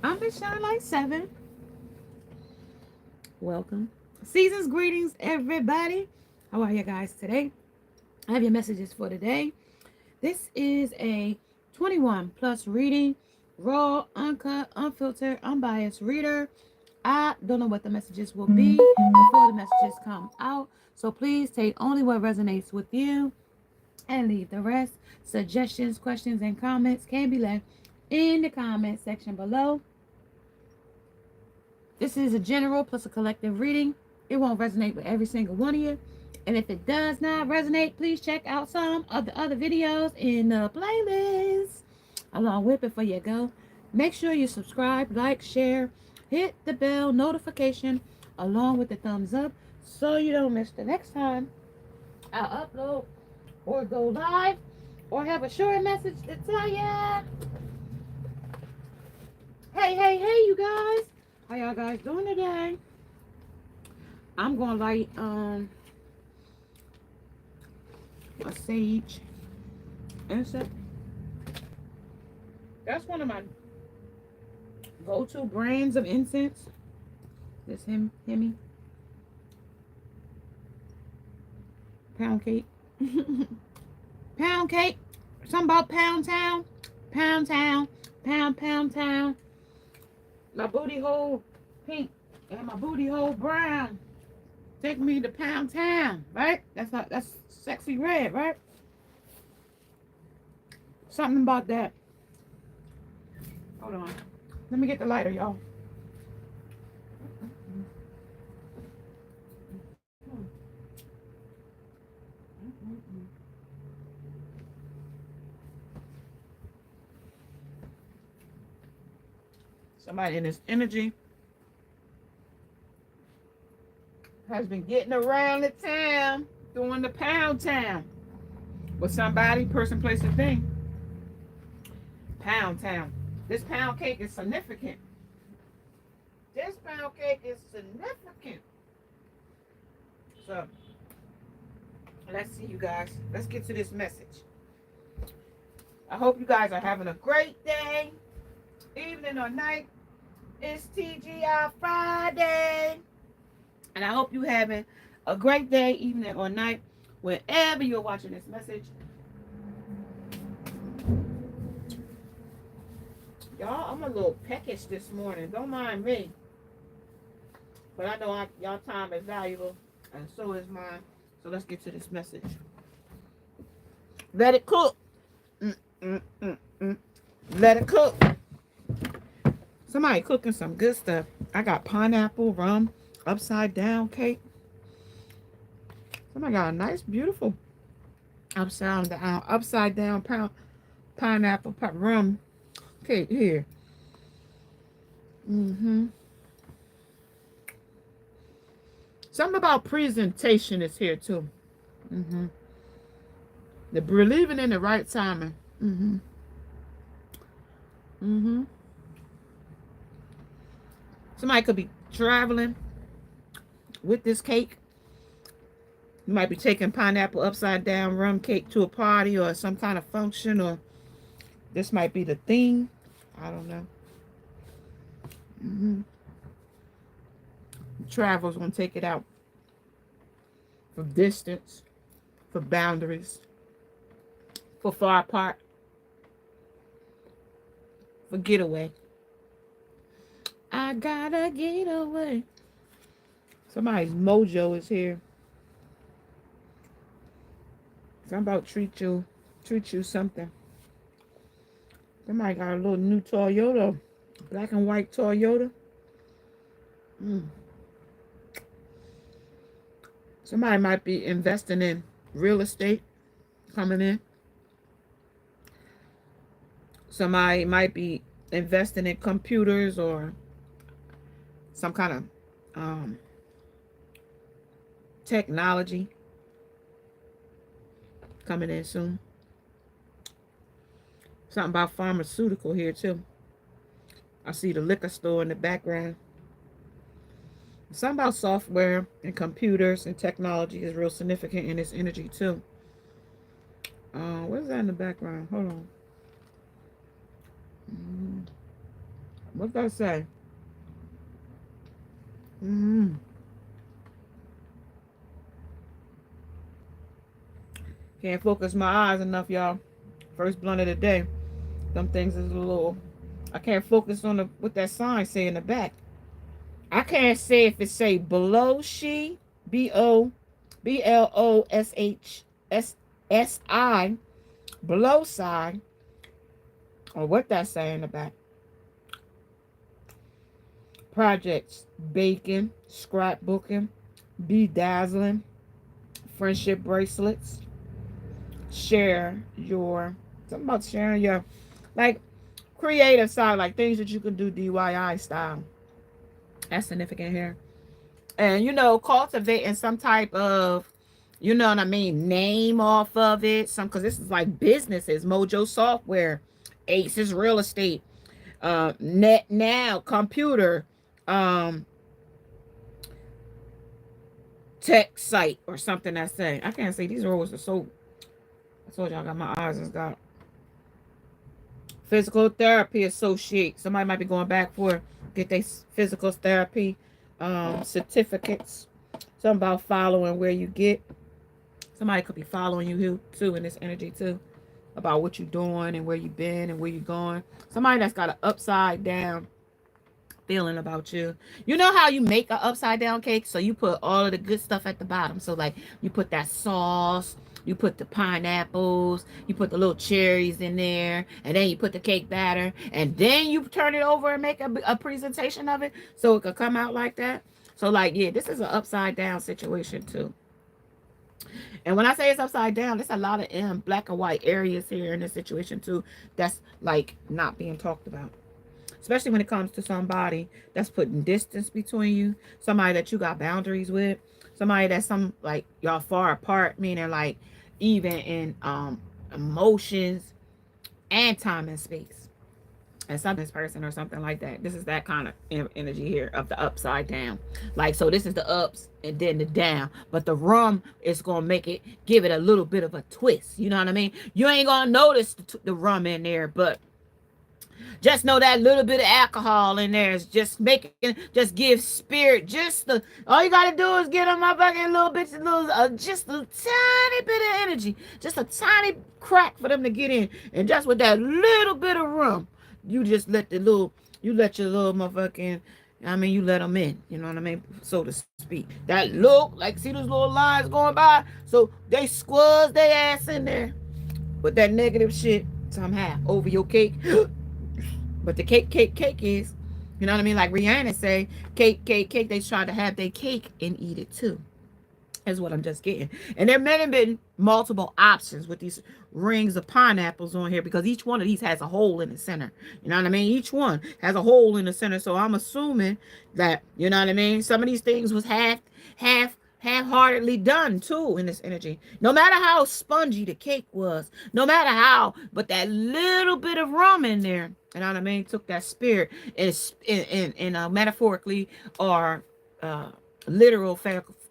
I'm Miss Shine Like 7. Welcome. Season's greetings, everybody. How are you guys today? I have your messages for today. This is a 21 plus reading, raw, uncut, unfiltered, unbiased reader. I don't know what the messages will be before the messages come out. So please take only what resonates with you and leave the rest. Suggestions, questions, and comments can be left in the comment section below. This is a general plus a collective reading. It won't resonate with every single one of you. And if it does not resonate, please check out some of the other videos in the playlist. Along with, before you go, make sure you subscribe, like, share, hit the bell notification along with the thumbs up so you don't miss the next time I upload or go live or have a short message to tell ya. Hey, you guys. How y'all guys doing today? I'm gonna light a sage incense. That's one of my go-to brands of incense. This Hemi pound cake. Pound cake. Something about Pound Town. Pound Town. Pound Town. My booty hole pink and my booty hole brown. Take me to Pound Town, right? That's sexy red, right? Something about that. Hold on. Let me get the lighter, y'all. Somebody in this energy has been getting around the town, doing the Pound Town with somebody, person, place, or thing. Pound Town. This pound cake is significant. This pound cake is significant. So, let's see, you guys. Let's get to this message. I hope you guys are having a great day, evening, or night. It's TGI Friday. And I hope you're having a great day, evening, or night, wherever you're watching this message. Y'all, I'm a little peckish this morning. Don't mind me. But I know y'all time is valuable, and so is mine. So let's get to this message. Let it cook. Let it cook. Somebody cooking some good stuff. I got pineapple, rum, upside down cake. Somebody got a nice, beautiful upside down pineapple rum cake here. Something about presentation is here too. The believing in the right timing. Somebody could be traveling with this cake. You might be taking pineapple upside down rum cake to a party or some kind of function, or this might be the theme. I don't know. Travel's gonna take it out for distance, for boundaries, for far apart, for getaway. I gotta get away. Somebody's mojo is here. Something about treat you something. Somebody got a little new Toyota, black and white Toyota. Somebody might be investing in real estate coming in. Somebody might be investing in computers or some kind of technology coming in soon. Something about pharmaceutical here too. I see the liquor store in the background. Something about software and computers and technology is real significant in this energy too. What is that in the background? Hold on. What's that say? Mm. Can't focus my eyes enough, y'all. First blunt of the day. Them things is a little. I can't focus on the what that sign say in the back. I can't say if it say below she, BLOSHSSI, below side, or what that say in the back. Projects, baking, scrapbooking, bedazzling, friendship bracelets, share your, something about sharing your, like, creative side, like things that you can do DIY style. That's significant here. And, cultivating some type of, what I mean, name off of it. Because this is like businesses, Mojo Software, Aces Real Estate, Net Now, computer, um, tech site or something that's saying. I can't say these roles are so. I told y'all I got my eyes has got physical therapy associate. Somebody might be going back for get their physical therapy certificates. Something about following where you get. Somebody could be following you too in this energy too. About what you're doing and where you've been and where you're going. Somebody that's got an upside down feeling about you. You know how you make an upside down cake? So you put all of the good stuff at the bottom. So like you put that sauce, you put the pineapples, you put the little cherries in there, and then you put the cake batter, and then you turn it over and make a presentation of it so it could come out like that. So like, yeah, this is an upside down situation too. And when I say it's upside down, there's a lot of black and white areas here in this situation too that's like not being talked about. Especially when it comes to somebody that's putting distance between you, somebody that you got boundaries with, somebody that's like y'all far apart, meaning like even in emotions and time and space. And some this person or something like that. This is that kind of energy here of the upside down. Like, so this is the ups and then the down. But the rum is going to give it a little bit of a twist. You know what I mean? You ain't going to notice the rum in there, but just know that little bit of alcohol in there is just give spirit. All you gotta do is get them motherfucking just a tiny bit of energy, just a tiny crack for them to get in, and just with that little bit of rum, you just let you let your little motherfucking, you let them in. You know what I mean, so to speak. That look like see those little lines going by, so they squeeze their ass in there with that negative shit somehow over your cake. But the cake is, you know what I mean? Like Rihanna say, cake. They try to have their cake and eat it too. Is what I'm just getting. And there may have been multiple options with these rings of pineapples on here because each one of these has a hole in the center. You know what I mean? Each one has a hole in the center. So I'm assuming that, you know what I mean? Some of these things was half-heartedly done too in this energy. No matter how spongy the cake was, no matter how, but that little bit of rum in there, you know what I mean, took that spirit and metaphorically or literal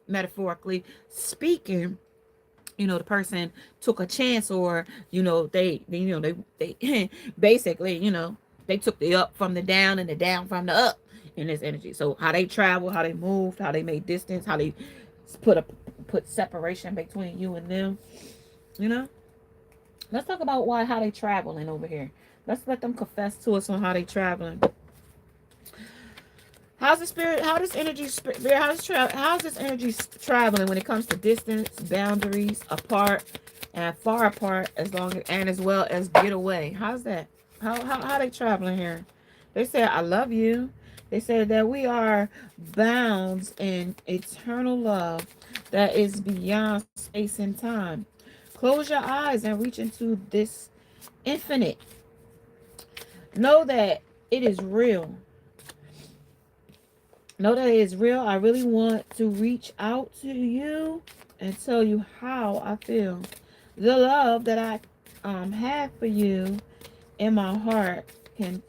metaphorically speaking, the person took a chance, or they basically, they took the up from the down and the down from the up in this energy. So how they travel, how they moved, how they made distance, how they put separation between you and them. Let's talk about how they traveling over here. Let's let them confess to us on how they traveling. How's the spirit? How's this energy traveling when it comes to distance, boundaries, apart, and far apart, as well as get away? How's that? How they traveling here? They said, "I love you." They said that we are bound in eternal love that is beyond space and time. Close your eyes and reach into this infinite. Know that it is real. Know that it is real. I really want to reach out to you and tell you how I feel. The love that I have for you in my heart can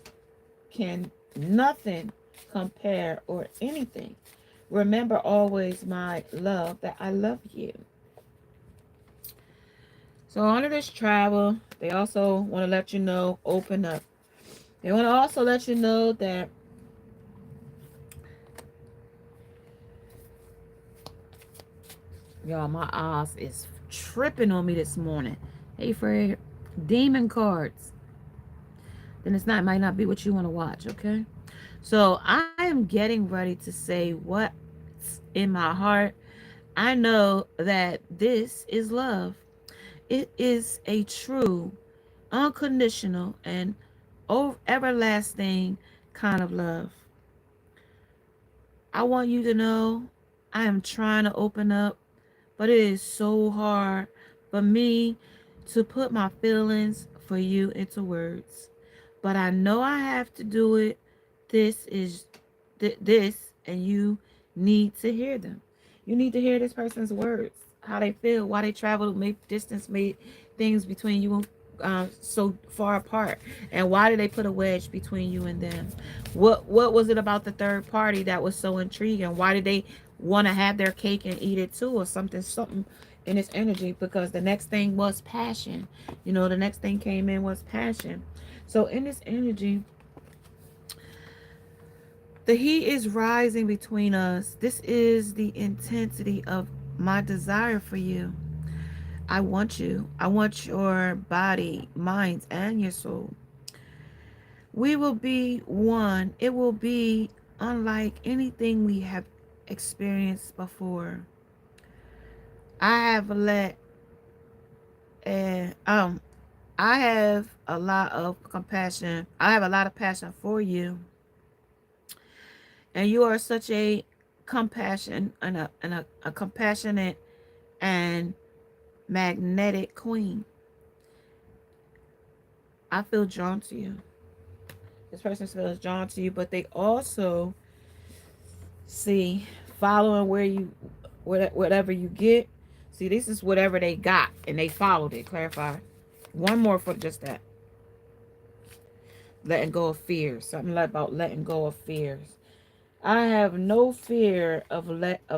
nothing compare or anything. Remember always, my love, that I love you. So under this travel, they also want to let you know, open up. They want to also let you know that y'all, my eyes is tripping on me this morning. Hey, Fred, demon cards. Then it's not, it might not be what you want to watch, okay? So I am getting ready to say what's in my heart. I know that this is love. It is a true, unconditional, and everlasting kind of love. I want you to know I am trying to open up, but it is so hard for me to put my feelings for you into words. But I know I have to do it. This is this, and you need to hear them. You need to hear this person's words, how they feel, why they travel, make distance, made things between you so far apart, and why did they put a wedge between you and them? What was it about the third party that was so intriguing? Why did they want to have their cake and eat it too, or something in this energy? Because the next thing was passion. The next thing came in was passion. So in this energy, the heat is rising between us. This is the intensity of my desire for you. I want you. I want your body, mind, and your soul. We will be one. It will be unlike anything we have experienced before. I have let uh, I have a lot of compassion. I have a lot of passion for you. And you are such a compassion and a compassionate and magnetic queen. I feel drawn to you. This person feels drawn to you, but they also see following whatever you get. See, this is whatever they got, and they followed it. Clarify. One more for just that. Letting go of fears. Something about letting go of fears. I have no fear of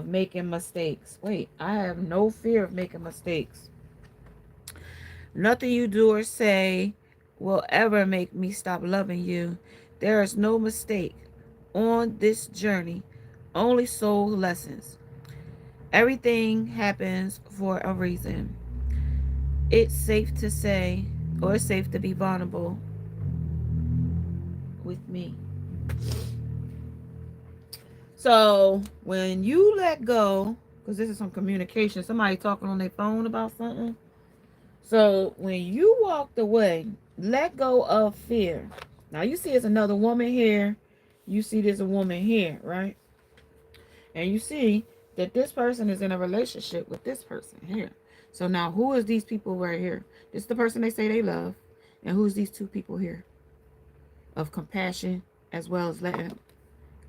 making mistakes. Wait, I have no fear of making mistakes. Nothing you do or say will ever make me stop loving you. There is no mistake on this journey, only soul lessons. Everything happens for a reason. It's safe to say, or it's safe to be vulnerable with me. So when you let go, because this is some communication, somebody talking on their phone about something. So when you walked away, let go of fear. Now you see it's another woman here. You see there's a woman here, right? And you see that this person is in a relationship with this person here. So now who is these people right here? This is the person they say they love. And who's these two people here? Of compassion as well as letting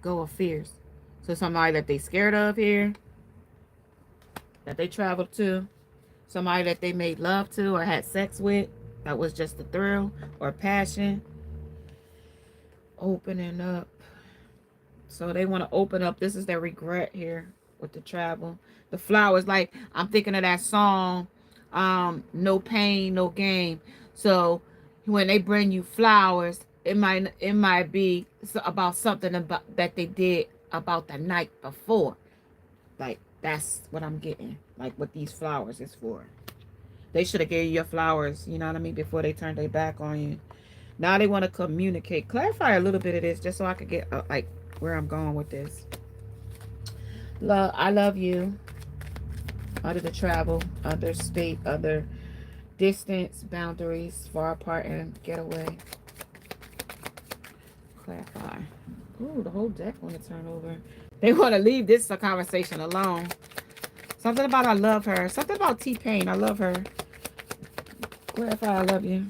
go of fears. So somebody that they scared of here, that they traveled to, somebody that they made love to or had sex with, that was just a thrill or passion. Opening up. So they want to open up. This is their regret here with the travel. The flowers, like I'm thinking of that song, No Pain, No Gain. So when they bring you flowers, it might be about something about that they did about the night before. Like that's what I'm getting. Like what these flowers is for. They should have gave you your flowers, you know what I mean, before they turned their back on you. Now they want to communicate. Clarify a little bit of this just so I could get like where I'm going with this. Love, I love you. Under the travel, under state, under distance, boundaries, far apart, and get away. Clarify. Ooh, the whole deck want to turn over. They want to leave this conversation alone. Something about I love her. Something about T-Pain. I love her. Clarify, I love you.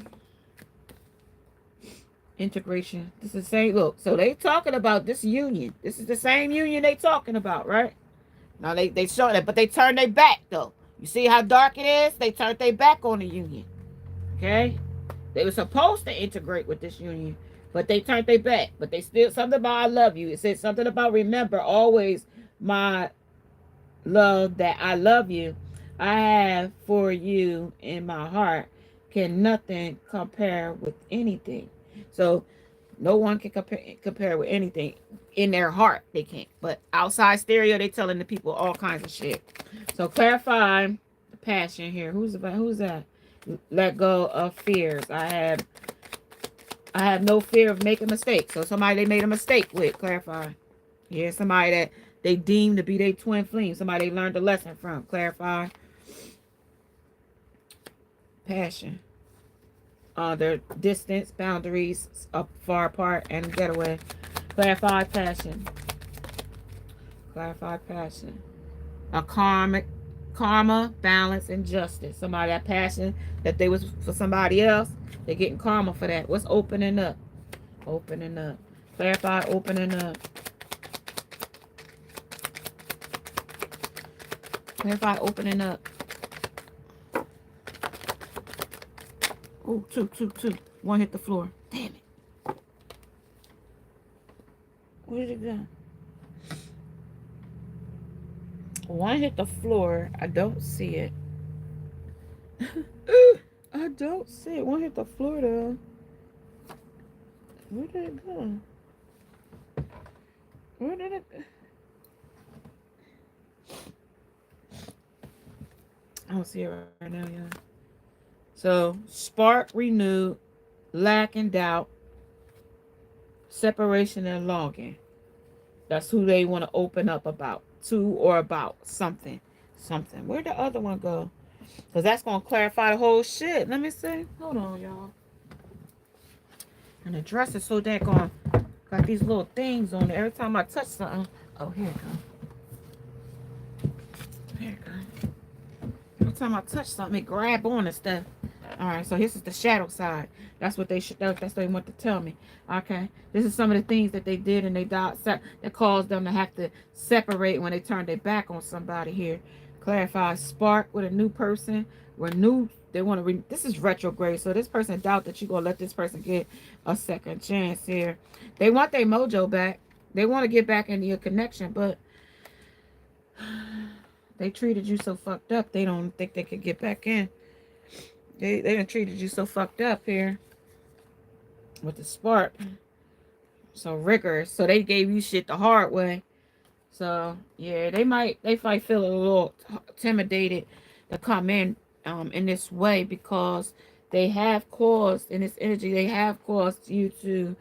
Integration. This is the same. Look, so they talking about this union. This is the same union they talking about, right? Now they show that, but they turned their back though. You see how dark it is? They turned their back on the union. Okay? They were supposed to integrate with this union, but they turned their back. But they still something about I love you. It said something about remember always my love that I love you. I have for you in my heart. Can nothing compare with anything. So No one can compare with anything. In their heart, they can't. But outside stereo, they telling the people all kinds of shit. So clarify the passion here. Who's that? Let go of fears. I have no fear of making mistakes. So somebody they made a mistake with. Clarify. Yeah, somebody that they deemed to be their twin flame. Somebody they learned a lesson from. Clarify. Passion. Their distance, boundaries, up far apart, and getaway. Clarify passion. Clarify passion. A karma, balance, and justice. Somebody that passion that they was for somebody else, they're getting karma for that. What's opening up? Opening up. Clarify opening up. Clarify opening up. Oh, two. One hit the floor. Damn it. Where did it go? One hit the floor. I don't see it. I don't see it. One hit the floor though. Where did it go? Where did it go? I don't see it right now, y'all. So, spark renewed, lack and doubt, separation and longing. That's who they want to open up about. To or about something. Something. Where'd the other one go? Because that's going to clarify the whole shit. Let me see. Hold on, y'all. And the dress is so daggone. Got these little things on it. Every time I touch something. Oh, here it goes. Here it goes. Every time I touch something, it grab on and stuff. All right, so this is the shadow side. That's what they should. That's what they want to tell me. Okay, this is some of the things that they did and they died that caused them to have to separate when they turned their back on somebody. Here, clarify spark with a new person. Renew. They want to. This is retrograde, so this person doubt that you're gonna let this person get a second chance here. They want their mojo back. They want to get back into your connection, but they treated you so fucked up. They don't think they could get back in. They done treated you so fucked up here with the spark. So rigorous. So they gave you shit the hard way. So yeah, they might feel a little intimidated to come in this way because they have caused in this energy, they have caused you to,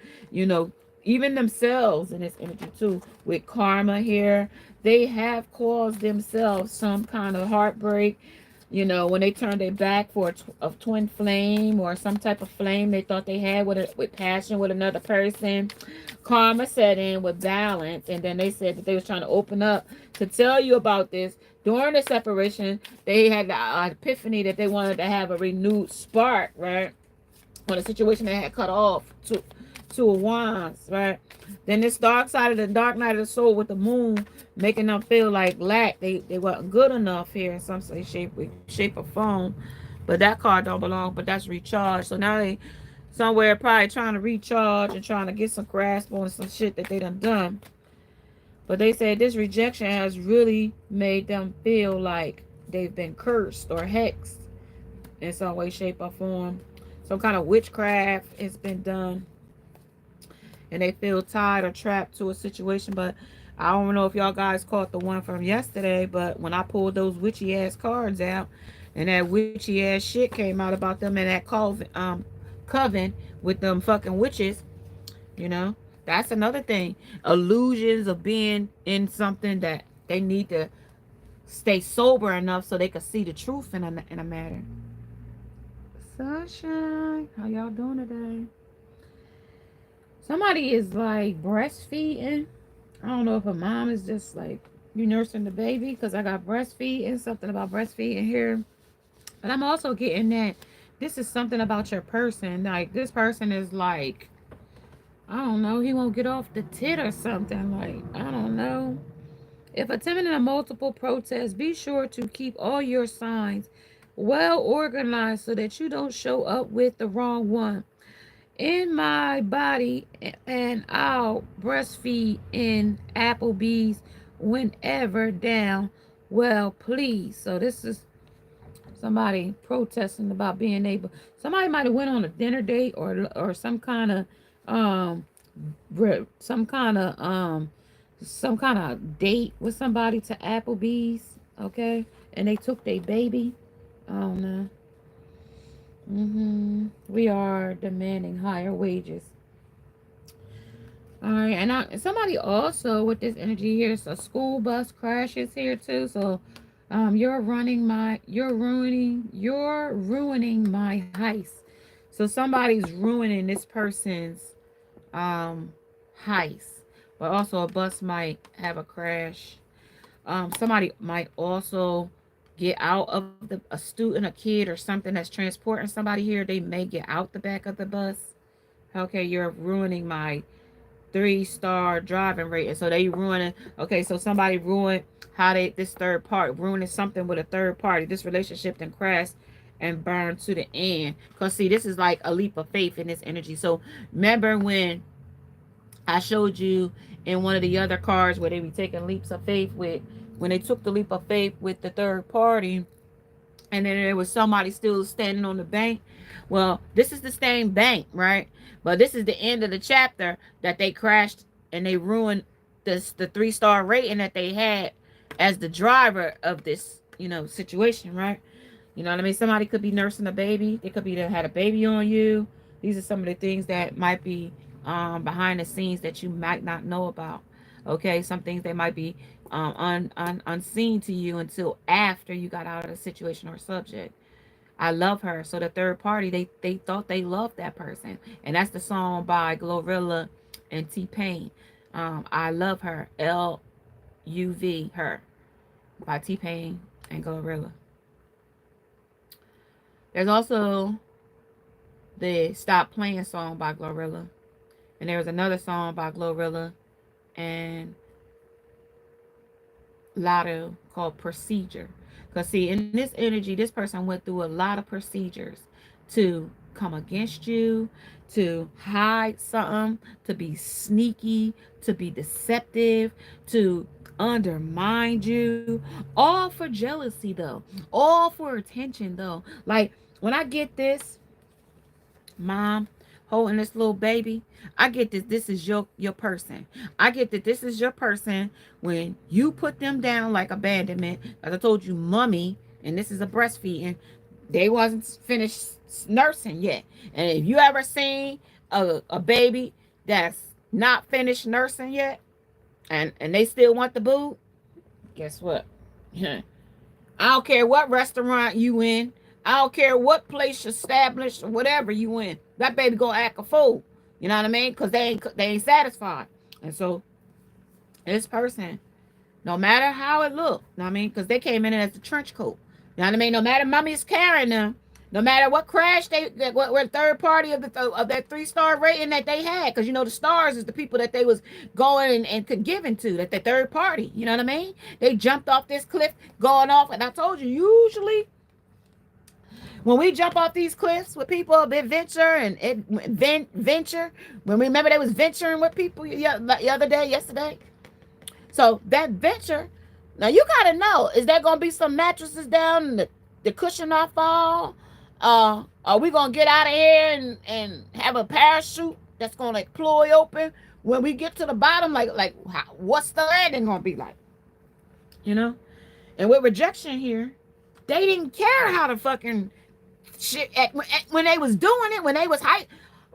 even themselves in this energy too, with karma here, they have caused themselves some kind of heartbreak. When they turned their back for a twin flame or some type of flame they thought they had with passion with another person, karma set in with balance, and then they said that they was trying to open up to tell you about this. During the separation, they had the epiphany that they wanted to have a renewed spark, right? On a situation that had cut off two of wands, right? Then this dark side of the dark night of the soul with the moon making them feel like lack. They weren't good enough here in some shape or form. But that card don't belong, but that's recharge. So now they somewhere probably trying to recharge and trying to get some grasp on some shit that they done. But they said this rejection has really made them feel like they've been cursed or hexed in some way, shape, or form. Some kind of witchcraft has been done. And they feel tied or trapped to a situation. But I don't know if y'all guys caught the one from yesterday, but when I pulled those witchy ass cards out and that witchy ass shit came out about them and that coven with them fucking witches, that's another thing. Illusions of being in something that they need to stay sober enough so they can see the truth in a matter. Sunshine, how y'all doing today? Somebody is like breastfeeding. I don't know if a mom is just like you nursing the baby because I got breastfeeding, something about breastfeeding here. But I'm also getting that this is something about your person. Like this person is like, I don't know, he won't get off the tit or something. Like, I don't know. If attending a multiple protest, be sure to keep all your signs well organized so that you don't show up with the wrong one. In my body, and I'll breastfeed in Applebee's whenever down. Well, please. So this is somebody protesting about being able. Somebody might have went on a dinner date or some kind of um some kind of date with somebody to Applebee's, okay? And they took their baby. Oh no. We are demanding higher wages. All right, and somebody also with this energy here, so school bus crashes here too. So, you're ruining my heist. So somebody's ruining this person's um heist, but also a bus might have a crash. Somebody might also get out of a student, a kid, or something that's transporting somebody here. They may get out the back of the bus. Okay, you're ruining my 3-star driving rating. So they ruining. Okay, so somebody ruined how they this third party ruining something with a third party. This relationship then crashed and burned to the end. Cause see, this is like a leap of faith in this energy. So remember when I showed you in one of the other cards where they be taking leaps of faith with when they took the leap of faith with the third party, and then there was somebody still standing on the bank. Well, this is the same bank, right? But this is the end of the chapter that they crashed and they ruined the 3-star rating that they had as the driver of this, situation, right? You know what I mean? Somebody could be nursing a baby. They could be that had a baby on you. These are some of the things that might be behind the scenes that you might not know about. Okay, some things that might be unseen to you until after you got out of the situation or subject. I love her. So the third party, they thought they loved that person, and that's the song by Glorilla and T-Pain. I love her. L-U-V her by T-Pain and Glorilla. There's also the Stop Playing song by Glorilla. And there was another song by Glorilla and Lotto called Procedure. Because, see, in this energy, this person went through a lot of procedures to come against you, to hide something, to be sneaky, to be deceptive, to undermine you. All for jealousy, though. All for attention, though. Like, when I get this, mom holding this little baby, I get this is your person. I get that this is your person when you put them down like abandonment. As I told you, mommy, and this is a breastfeeding, they wasn't finished nursing yet. And if you ever seen a baby that's not finished nursing yet, and they still want the boob, guess what? I don't care what restaurant you in. I don't care what place established or whatever you in. That baby gonna act a fool. You know what I mean? Because they ain't satisfied. And so this person, no matter how it looked, you know what I mean? Because they came in as a trench coat. You know what I mean? No matter mommy's carrying them, no matter what crash what third party of that 3-star rating that they had, because the stars is the people that they was going and giving to, that the third party. You know what I mean? They jumped off this cliff, going off, and I told you usually when we jump off these cliffs with people, venture and venture. When we remember they was venturing with people the other day, yesterday. So that venture, now you gotta know: is there gonna be some mattresses down and the cushion off fall? Are we gonna get out of here and have a parachute that's gonna deploy open when we get to the bottom? What's the landing gonna be like? And with rejection here, they didn't care how the fucking shit when they was doing it, when they was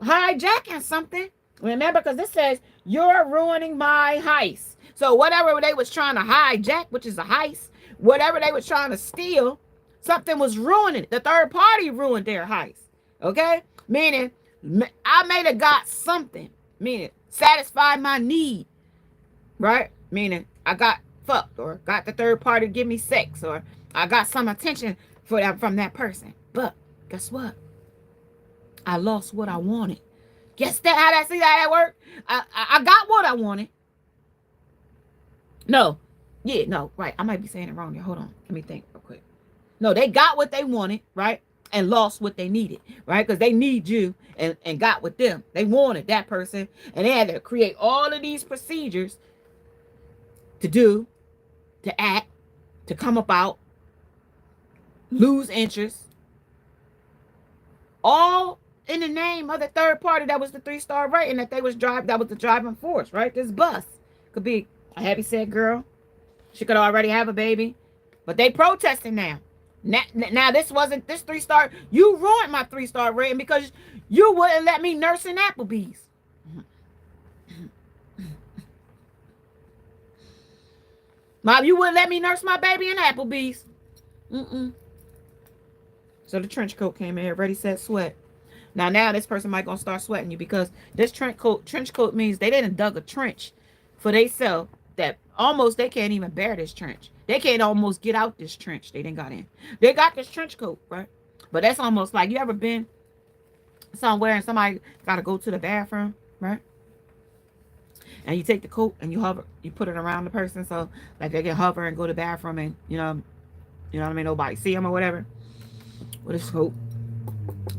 hijacking something. Remember, because this says you're ruining my heist. So whatever they was trying to hijack, which is a heist, whatever they was trying to steal, something was ruining it. The third party ruined their heist. Okay? Meaning, I may have got something. Meaning, satisfied my need. Right? Meaning, I got fucked, or got the third party to give me sex, or I got some attention from that person. But guess what? I lost what I wanted. Guess see how that worked? I got what I wanted. No. Yeah, no, right. I might be saying it wrong here. Hold on. Let me think real quick. No, they got what they wanted, right? And lost what they needed, right? Because they need you and got with them. They wanted that person. And they had to create all of these procedures to do, to act, to come about, lose interest. All in the name of the third party that was the 3-star rating that they was that was the driving force, right? This bus could be a heavyset girl. She could already have a baby. But they protesting now. Now this wasn't this 3-star. You ruined my 3-star rating because you wouldn't let me nurse in Applebee's. Mom, you wouldn't let me nurse my baby in Applebee's. So the trench coat came in here, ready, set, sweat. Now this person might gonna start sweating you because this trench coat means they didn't dug a trench for themselves that almost they can't even bear this trench. They can't almost get out this trench they didn't got in. They got this trench coat, right? But that's almost like, you ever been somewhere and somebody got to go to the bathroom, right? And you take the coat and you hover, you put it around the person so like they can hover and go to the bathroom and you know what I mean, nobody see them or whatever. With this coat,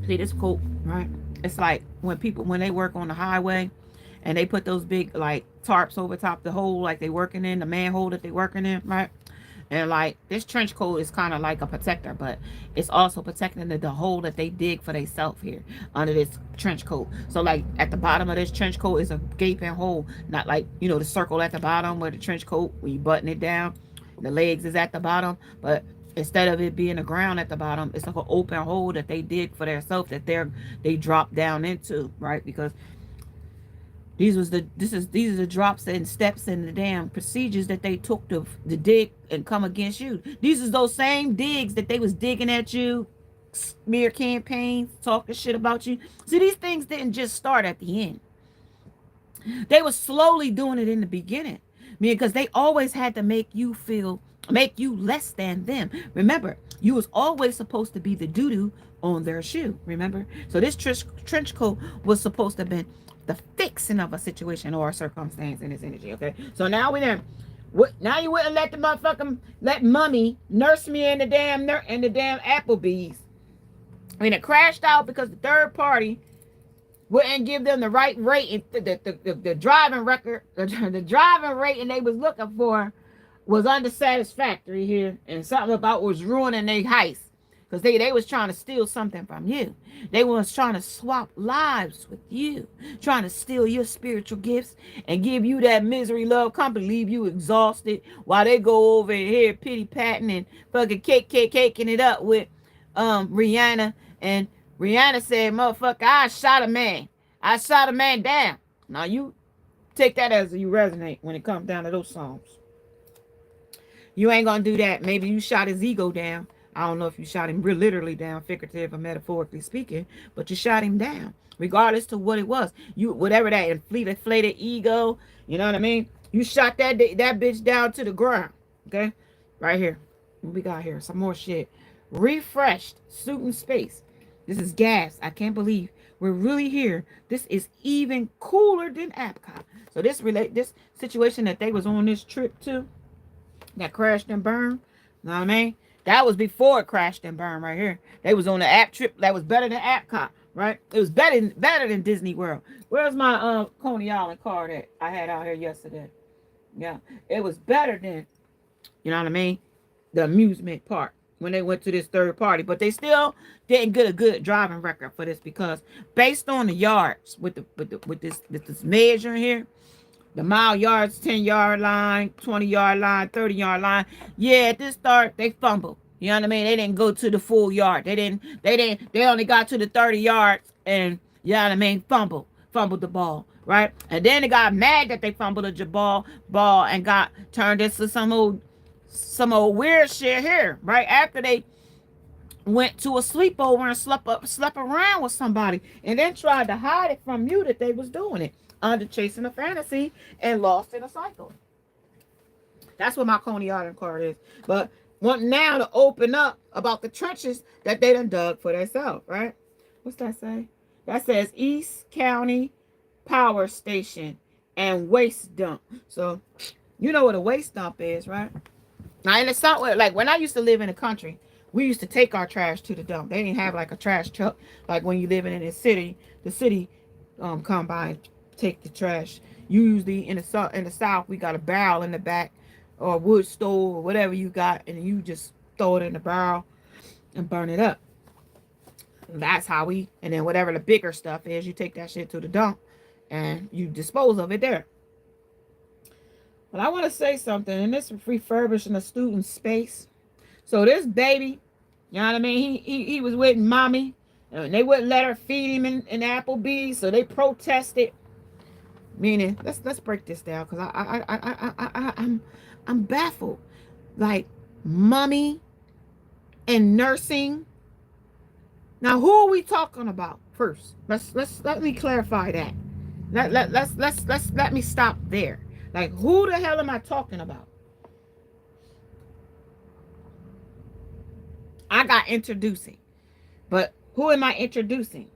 see this coat, right? It's like when they work on the highway and they put those big like tarps over top the hole like they working in the manhole that they working in, right? And like this trench coat is kind of like a protector, but it's also protecting the hole that they dig for themselves here under this trench coat. So like at the bottom of this trench coat is a gaping hole, not like, you know, the circle at the bottom where the trench coat, when you button it down, the legs is at the bottom, but instead of it being the ground at the bottom, it's like an open hole that they dig for themselves that they drop down into, right? Because these are the drops and steps and the damn procedures that they took to dig and come against you. These is those same digs that they was digging at you, smear campaigns, talking shit about you. See, these things didn't just start at the end. They were slowly doing it in the beginning. Because they always had to make you less than them. Remember, you was always supposed to be the doo-doo on their shoe. Remember? So this trench coat was supposed to have been the fixing of a situation or a circumstance in this energy, okay? So now now you wouldn't let the motherfucking let mommy nurse me in the damn Applebee's. I mean, it crashed out because the third party wouldn't give them the right rate. The driving record, the driving rating they was looking for was unsatisfactory here, and something about was ruining their heist. Because they was trying to steal something from you. They was trying to swap lives with you. Trying to steal your spiritual gifts and give you that misery love company. Leave you exhausted while they go over here pity-patting and fucking caking it up with Rihanna. And Rihanna said, motherfucker, I shot a man. I shot a man down. Now you take that as you resonate when it comes down to those songs. You ain't gonna do that. Maybe you shot his ego down. I don't know if you shot him literally down, figurative or metaphorically speaking, but you shot him down, regardless to what it was. You, whatever that inflated ego, you know what I mean? You shot that bitch down to the ground, okay? Right here. What we got here? Some more shit. Refreshed, suit and space. This is gas. I can't believe we're really here. This is even cooler than Epcot. So this situation that they was on this trip to, that crashed and burned, you know what I mean? That was before it crashed and burned right here. They was on the app trip that was better than Epcot, right? It was better than Disney World. Where's my Coney Island car that I had out here yesterday? Yeah, it was better than, you know what I mean, the amusement park when they went to this third party. But they still didn't get a good driving record for this because based on the yards with this measuring here, the mile yards, 10-yard line, 20-yard line, 30-yard line. Yeah, at this start, they fumbled. You know what I mean? They didn't go to the full yard. They only got to the 30 yards and, you know what I mean, fumbled the ball, right? And then they got mad that they fumbled the ball and got turned into some old weird shit here, right? After they went to a sleepover and slept around with somebody and then tried to hide it from you that they was doing it. Under chasing a fantasy and lost in a cycle. That's what my Coney Island card is. But want now to open up about the trenches that they done dug for themselves, right? What's that say? That says East County Power Station and Waste Dump. So you know what a waste dump is, right? Now in the south, like when I used to live in the country, we used to take our trash to the dump. They didn't have like a trash truck like when you living in the city. The city come by and take the trash. Usually in the south, we got a barrel in the back or a wood stove or whatever you got, and you just throw it in the barrel and burn it up. That's how we, and then whatever the bigger stuff is, you take that shit to the dump and you dispose of it there. But I want to say something, and this is refurbishing a student space. So this baby, you know what I mean? He was with mommy, and they wouldn't let her feed him in Applebee's, so they protested. Meaning, let's break this down because I'm baffled. Like mommy and nursing. Now, who are we talking about first? Let me clarify that. Let me stop there. Like, who the hell am I talking about? I got introducing, but who am I introducing?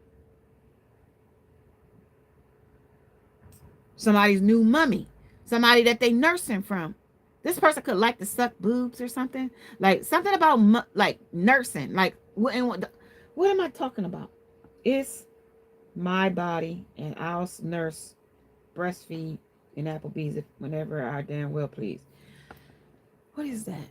Somebody's new mummy, somebody that they nursing from. This person could like to suck boobs or something, like something about like nursing. Like what am I talking about? It's my body, and I'll nurse, breastfeed in Applebee's whenever I damn well please. What is that?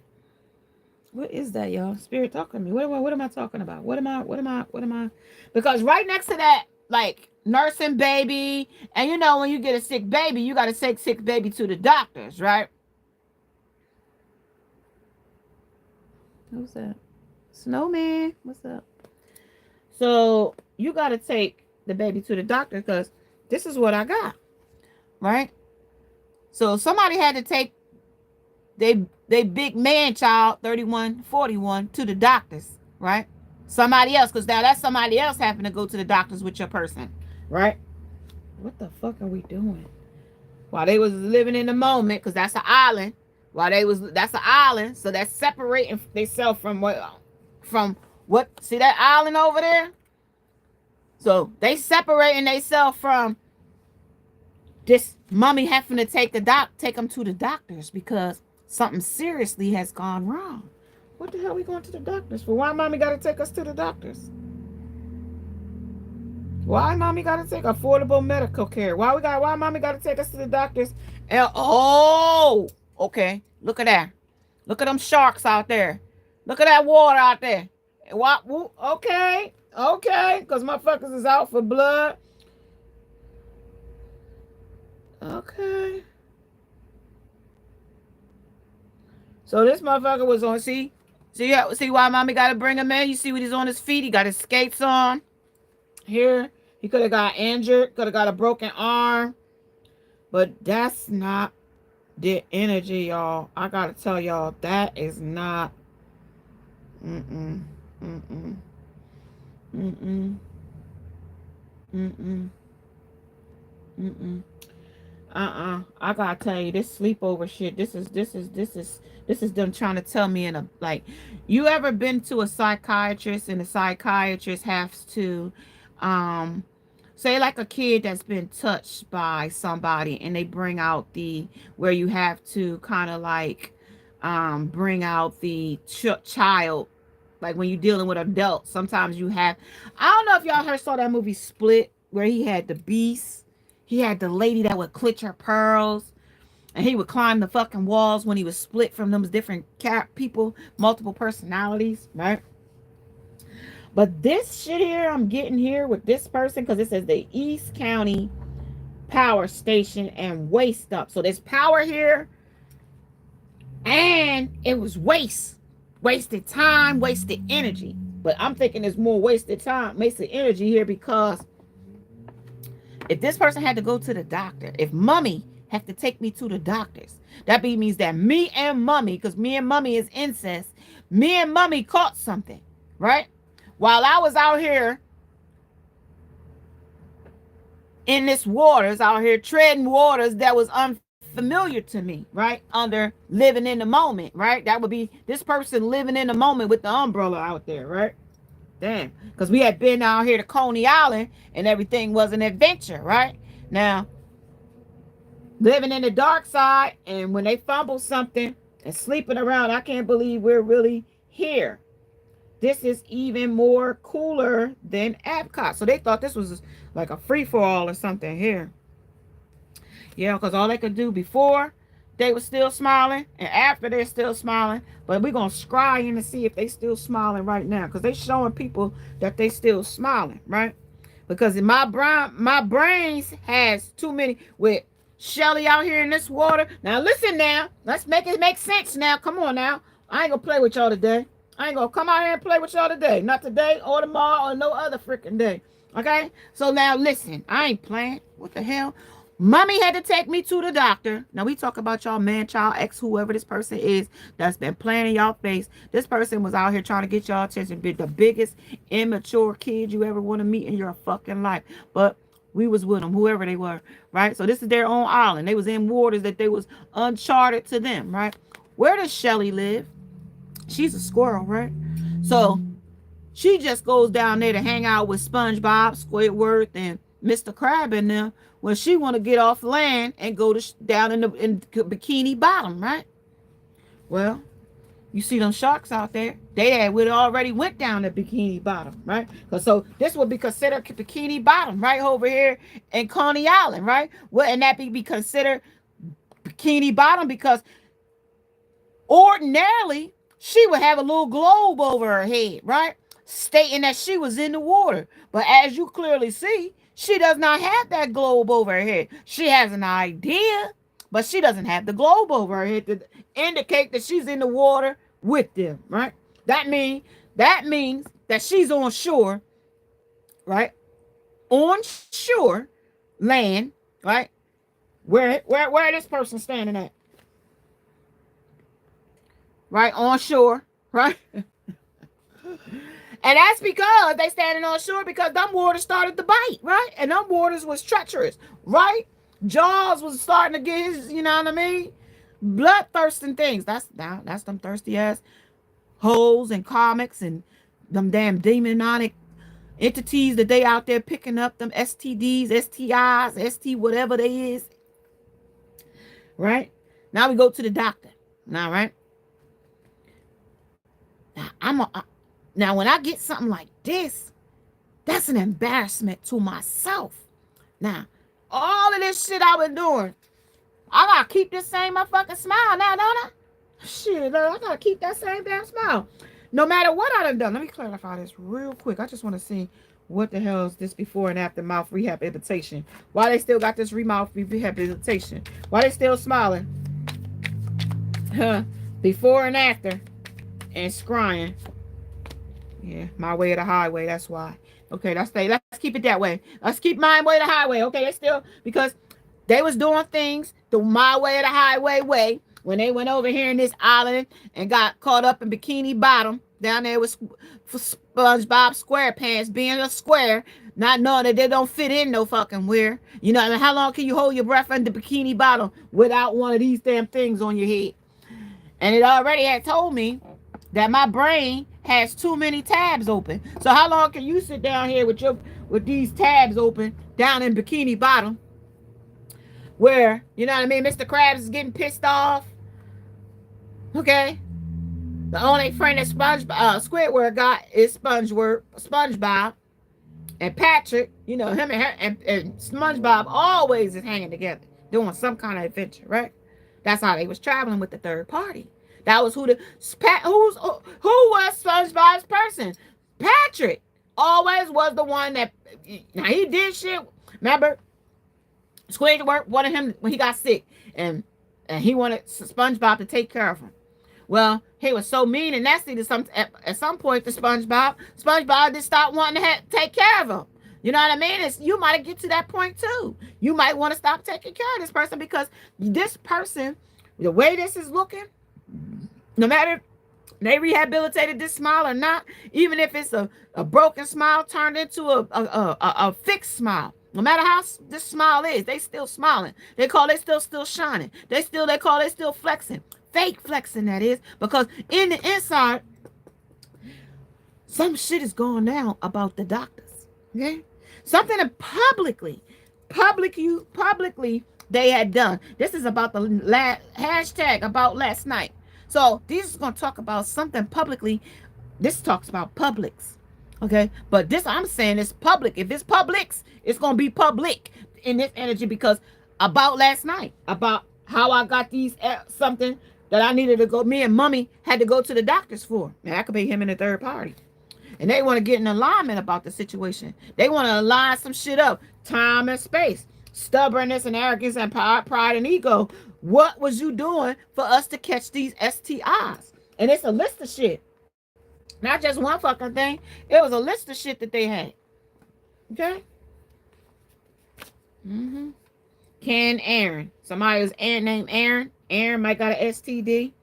What is that, y'all? Spirit, talk to me. What am I talking about? What am I? Because right next to that, like nursing baby, and you know when you get a sick baby, you got to take sick baby to the doctors, right? Who's that? Snowman, what's up? So you got to take the baby to the doctor because this is what I got, right? So somebody had to take they big man child 31 41 to the doctors, right? Somebody else, because now that's somebody else having to go to the doctors with your person, right? What the fuck are we doing? While they was living in the moment, because that's an island. That's an island, so that's separating themselves from what see that island over there? So they separating themselves from this mummy having to take them to the doctors because something seriously has gone wrong. What the hell are we going to the doctors for? Why mommy got to take us to the doctors? Why mommy got to take affordable medical care? Why mommy got to take us to the doctors? And, oh, okay. Look at that. Look at them sharks out there. Look at that water out there. What? Okay. Because motherfuckers is out for blood. Okay. So this motherfucker was on, see why mommy got to bring him in? You see what he's on his feet? He got his skates on. Here, he could have got injured, could have got a broken arm. But that's not the energy, y'all. I got to tell y'all, that is not. Mm-mm. Mm-mm. Mm-mm. Mm-mm. Mm-mm. I gotta tell you, this sleepover shit, this is them trying to tell me in a, like, you ever been to a psychiatrist and the psychiatrist has to say like a kid that's been touched by somebody and they bring out where you have to kind of like bring out the child, like when you're dealing with adults. Sometimes you have, I don't know if y'all saw that movie Split, where he had the beast. He had the lady that would clutch her pearls, and he would climb the fucking walls when he was split from them different people, multiple personalities, right? But this shit here I'm getting here with this person, because it says the East County Power Station and waste up. So there's power here, and it was wasted time, wasted energy. But I'm thinking there's more wasted time, wasted energy here, because if this person had to go to the doctor, if mommy have to take me to the doctors, that means that me and mommy, because me and mommy is incest, me and mommy caught something, right? While I was out here in this waters, out here treading waters that was unfamiliar to me, right? Under living in the moment, right? That would be this person living in the moment with the umbrella out there, right? Damn, because we had been out here to Coney Island and everything was an adventure, right? Now, living in the dark side, and when they fumble something and sleeping around, I can't believe we're really here. This is even more cooler than Epcot. So they thought this was like a free-for-all or something here. Yeah, because all they could do before, they were still smiling, and after they're still smiling. But we're gonna scry in to see if they still smiling right now, because they showing people that they still smiling, right? Because in my brains has too many with Shelly out here in this water. Now listen now. Let's make it make sense now. Come on now. I ain't gonna play with y'all today. I ain't gonna come out here and play with y'all today. Not today or tomorrow or no other freaking day. Okay? So now listen. I ain't playing. What the hell? Mommy had to take me to the doctor. Now we talk about y'all man, child, ex, whoever this person is that's been playing in y'all face. This person was out here trying to get y'all attention. Be the biggest immature kid you ever want to meet in your fucking life. But we was with them, whoever they were, right? So this is their own island. They was in waters that they was uncharted to them, right? Where does Shelly live? She's a squirrel, right? So she just goes down there to hang out with SpongeBob, Squidward, and Mr. Crab and them when she want to get off land and go to down in Bikini Bottom, right? Well, you see them sharks out there. They would already went down to Bikini Bottom, right? So this would be considered Bikini Bottom, right over here in Coney Island, right? Wouldn't that be considered Bikini Bottom? Because ordinarily she would have a little globe over her head, right? Stating that she was in the water. But as you clearly see, she does not have that globe over her head. She has an idea, but she doesn't have the globe over her head to indicate that she's in the water with them, right? That means that she's on shore, right? On shore, land, right? Where this person standing at? Right, on shore, right? And that's because they standing on shore because them waters started to bite, right? And them waters was treacherous, right? Jaws was starting to get his, you know what I mean? Bloodthirsting things. That's them thirsty ass holes and comics and them damn demonic entities that they out there picking up, them STDs, STIs, ST whatever they is. Right? Now we go to the doctor. Now, right? Now, when I get something like this, that's an embarrassment to myself. Now, all of this shit I've been doing, I gotta keep this same motherfucking smile now, don't I? Shit, I gotta keep that same damn smile. No matter what I done. Let me clarify this real quick. I just want to see what the hell is this before and after mouth rehabilitation. Why they still got this mouth rehabilitation? Why they still smiling? Huh? Before and after. And scrying. Yeah, my way or the highway. That's why. Okay, let's keep it that way. Let's keep my way or the highway. Okay, they still, because they was doing things the my way or the highway way when they went over here in this island and got caught up in Bikini Bottom down there with SpongeBob SquarePants being a square, not knowing that they don't fit in no fucking where. You know, I mean, how long can you hold your breath in the Bikini Bottom without one of these damn things on your head? And it already had told me that my brain has too many tabs open. So how long can you sit down here with these tabs open down in Bikini Bottom, where, you know what I mean, Mr. Krabs is getting pissed off? Okay, the only friend that Squidward got is SpongeBob, and Patrick. You know, him and her and SpongeBob always is hanging together doing some kind of adventure, right? That's how they was traveling with the third party. That was who was SpongeBob's person. Patrick always was the one that, now he did shit. Remember, Squidward wanted him when he got sick, and he wanted SpongeBob to take care of him. Well, he was so mean and nasty to at some point to SpongeBob. SpongeBob just stopped wanting to take care of him. You know what I mean? You might get to that point too. You might want to stop taking care of this person, because this person, the way this is looking, no matter if they rehabilitated this smile or not, even if it's a broken smile turned into a fixed smile, no matter how this smile is, they still smiling. They still shining. They still flexing. Fake flexing, that is, because in the inside, some shit is going down about the doctors. Okay? Something that publicly they had done. This is about the hashtag about last night. So this is going to talk about something publicly. This talks about Publix. Okay? But this, I'm saying, is public. If it's Publix, it's going to be public in this energy, because about last night, about how I got these something that I needed to go. Me and mommy had to go to the doctors for. And that could be him and the third party. And they want to get in alignment about the situation. They want to align some shit up. Time and space. Stubbornness and arrogance and pride and ego. What was you doing for us to catch these STIs? And it's a list of shit. Not just one fucking thing. It was a list of shit that they had. Okay? Mm-hmm. Ken Aaron. Somebody was named Aaron. Aaron might got an STD.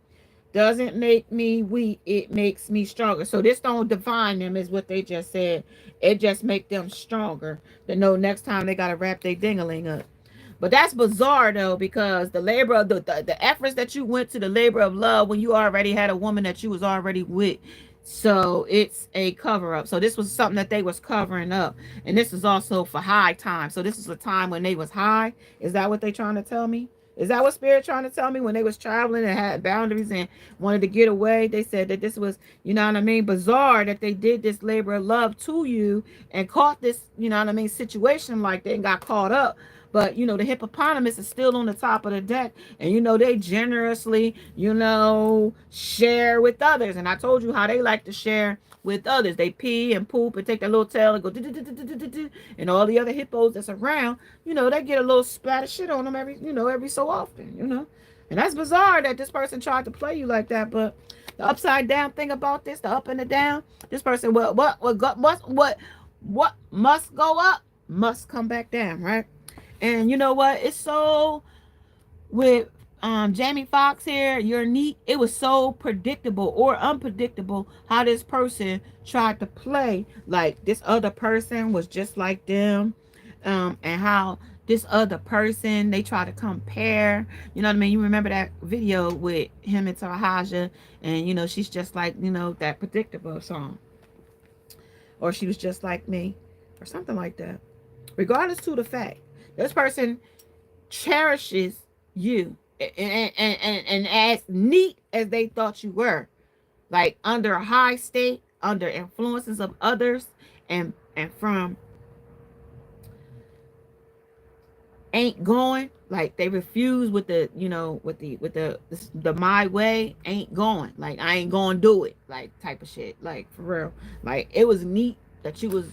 Doesn't make me weak. It makes me stronger. So this don't define them, is what they just said. It just make them stronger to know next time they got to wrap their dingaling up. But that's bizarre, though, because the labor of the efforts that you went to, the labor of love, when you already had a woman that you was already with. So it's a cover up. So this was something that they was covering up. And this is also for high time. So this is a time when they was high. Is that what they trying to tell me? Is that what Spirit trying to tell me? When they was traveling and had boundaries and wanted to get away, they said that this was, you know what I mean, bizarre that they did this labor of love to you and caught this, you know what I mean, situation like that and got caught up. But, you know, the hippopotamus is still on the top of the deck. And, you know, they generously, you know, share with others. And I told you how they like to share with others. They pee and poop and take their little tail and go, and all the other hippos that's around, you know, they get a little splat of shit on them every so often, you know. And that's bizarre that this person tried to play you like that. But the upside down thing about this, the up and the down, this person, what must go up must come back down, right? And you know what? It's so with Jamie Foxx here, unique. It was so predictable or unpredictable how this person tried to play like this other person was just like them, and how this other person they try to compare. You know what I mean? You remember that video with him and Taraja, and you know she's just like that predictable song, or she was just like me, or something like that. Regardless to the fact, this person cherishes you and as neat as they thought you were, like under a high state, under influences of others, and from ain't going, like they refuse with the with the my way, ain't going, like I ain't gonna do it, like type of shit, like for real. Like it was neat that you was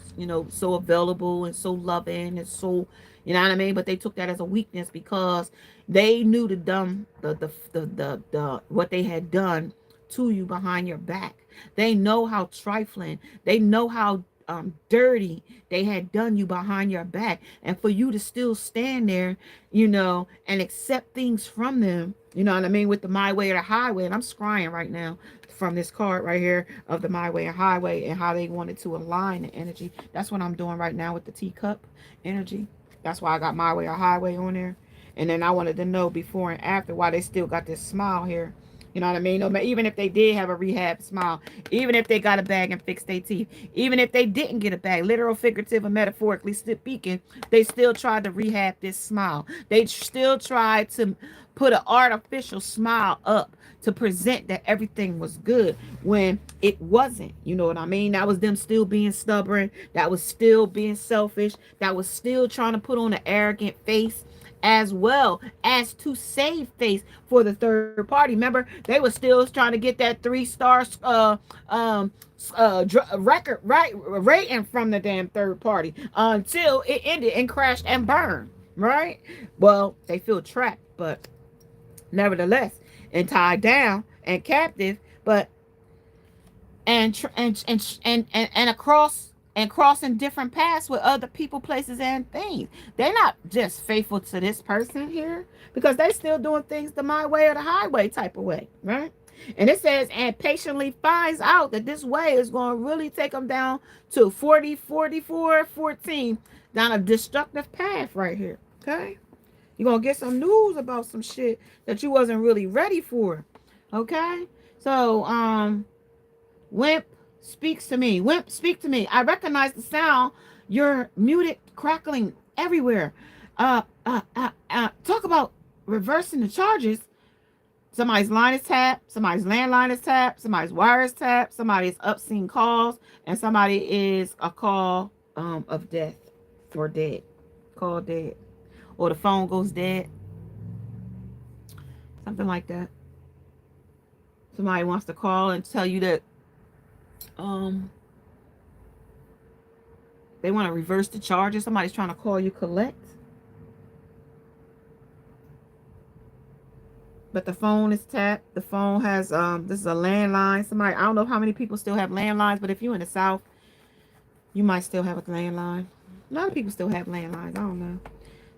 so available and so loving and so, you know what I mean, but they took that as a weakness because they knew the what they had done to you behind your back. They know how trifling, they know how dirty they had done you behind your back, and for you to still stand there, and accept things from them, you know what I mean, with the my way or the highway. And I'm scrying right now from this card right here of the my way and highway, and how they wanted to align the energy. That's what I'm doing right now with the teacup energy. That's why I got my way or highway on there. And then I wanted to know before and after why they still got this smile here. You know what I mean? No, even if they did have a rehab smile, even if they got a bag and fixed their teeth, even if they didn't get a bag, literal, figurative, and metaphorically speaking, they still tried to rehab this smile. They still tried to put an artificial smile up to present that everything was good when it wasn't. You know what I mean? That was them still being stubborn. That was still being selfish. That was still trying to put on an arrogant face, as well as to save face for the third party. Remember, they were still trying to get that 3-star record rating from the damn third party until it ended and crashed and burned. Right? Well, they feel trapped, but nevertheless, and tied down and captive, but and across and crossing different paths with other people, places, and things. They're not just faithful to this person here because they still doing things the my way or the highway type of way, right? And it says, and patiently finds out that this way is going to really take them down to 40, 44, 14, down a destructive path right here, okay? You're going to get some news about some shit that you wasn't really ready for, okay? So, Wimp speaks to me. Wimp, speak to me. I recognize the sound. You're muted, crackling everywhere. Talk about reversing the charges. Somebody's line is tapped. Somebody's landline is tapped. Somebody's wire is tapped. Somebody's obscene calls. And somebody is a call of death or dead. Call dead. Or the phone goes dead. something like that. Somebody wants to call and tell you that um they want to reverse the charges. Somebody's trying to call you collect, but the phone is tapped. The phone has this is a landline. Somebody, I don't know how many people still have landlines, but if you're in the South, you might still have a landline. A lot of people still have landlines. I don't know.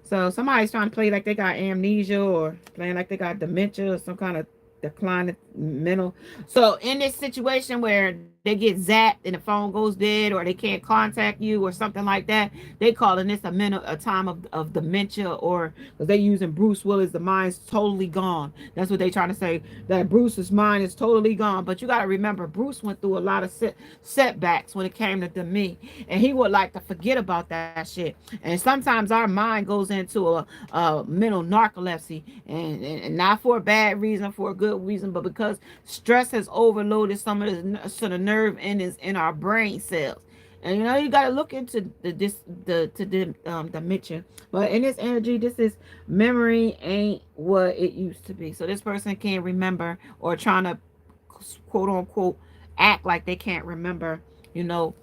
So somebody's trying to play like they got amnesia or playing like they got dementia or some kind of decline mental. So in this situation where they get zapped and the phone goes dead or they can't contact you or something like that, they calling this a time of dementia, or because they using Bruce Willis, the mind's totally gone. That's what they trying to say, that Bruce's mind is totally gone. But you got to remember, Bruce went through a lot of setbacks when it came to me, and he would like to forget about that shit. And sometimes our mind goes into a mental narcolepsy, and not for a bad reason, for a good reason, but because stress has overloaded some of the sort of nerve endings in our brain cells. And you got to look into the dementia. But in this energy, this is memory ain't what it used to be. So this person can't remember, or trying to quote unquote act like they can't remember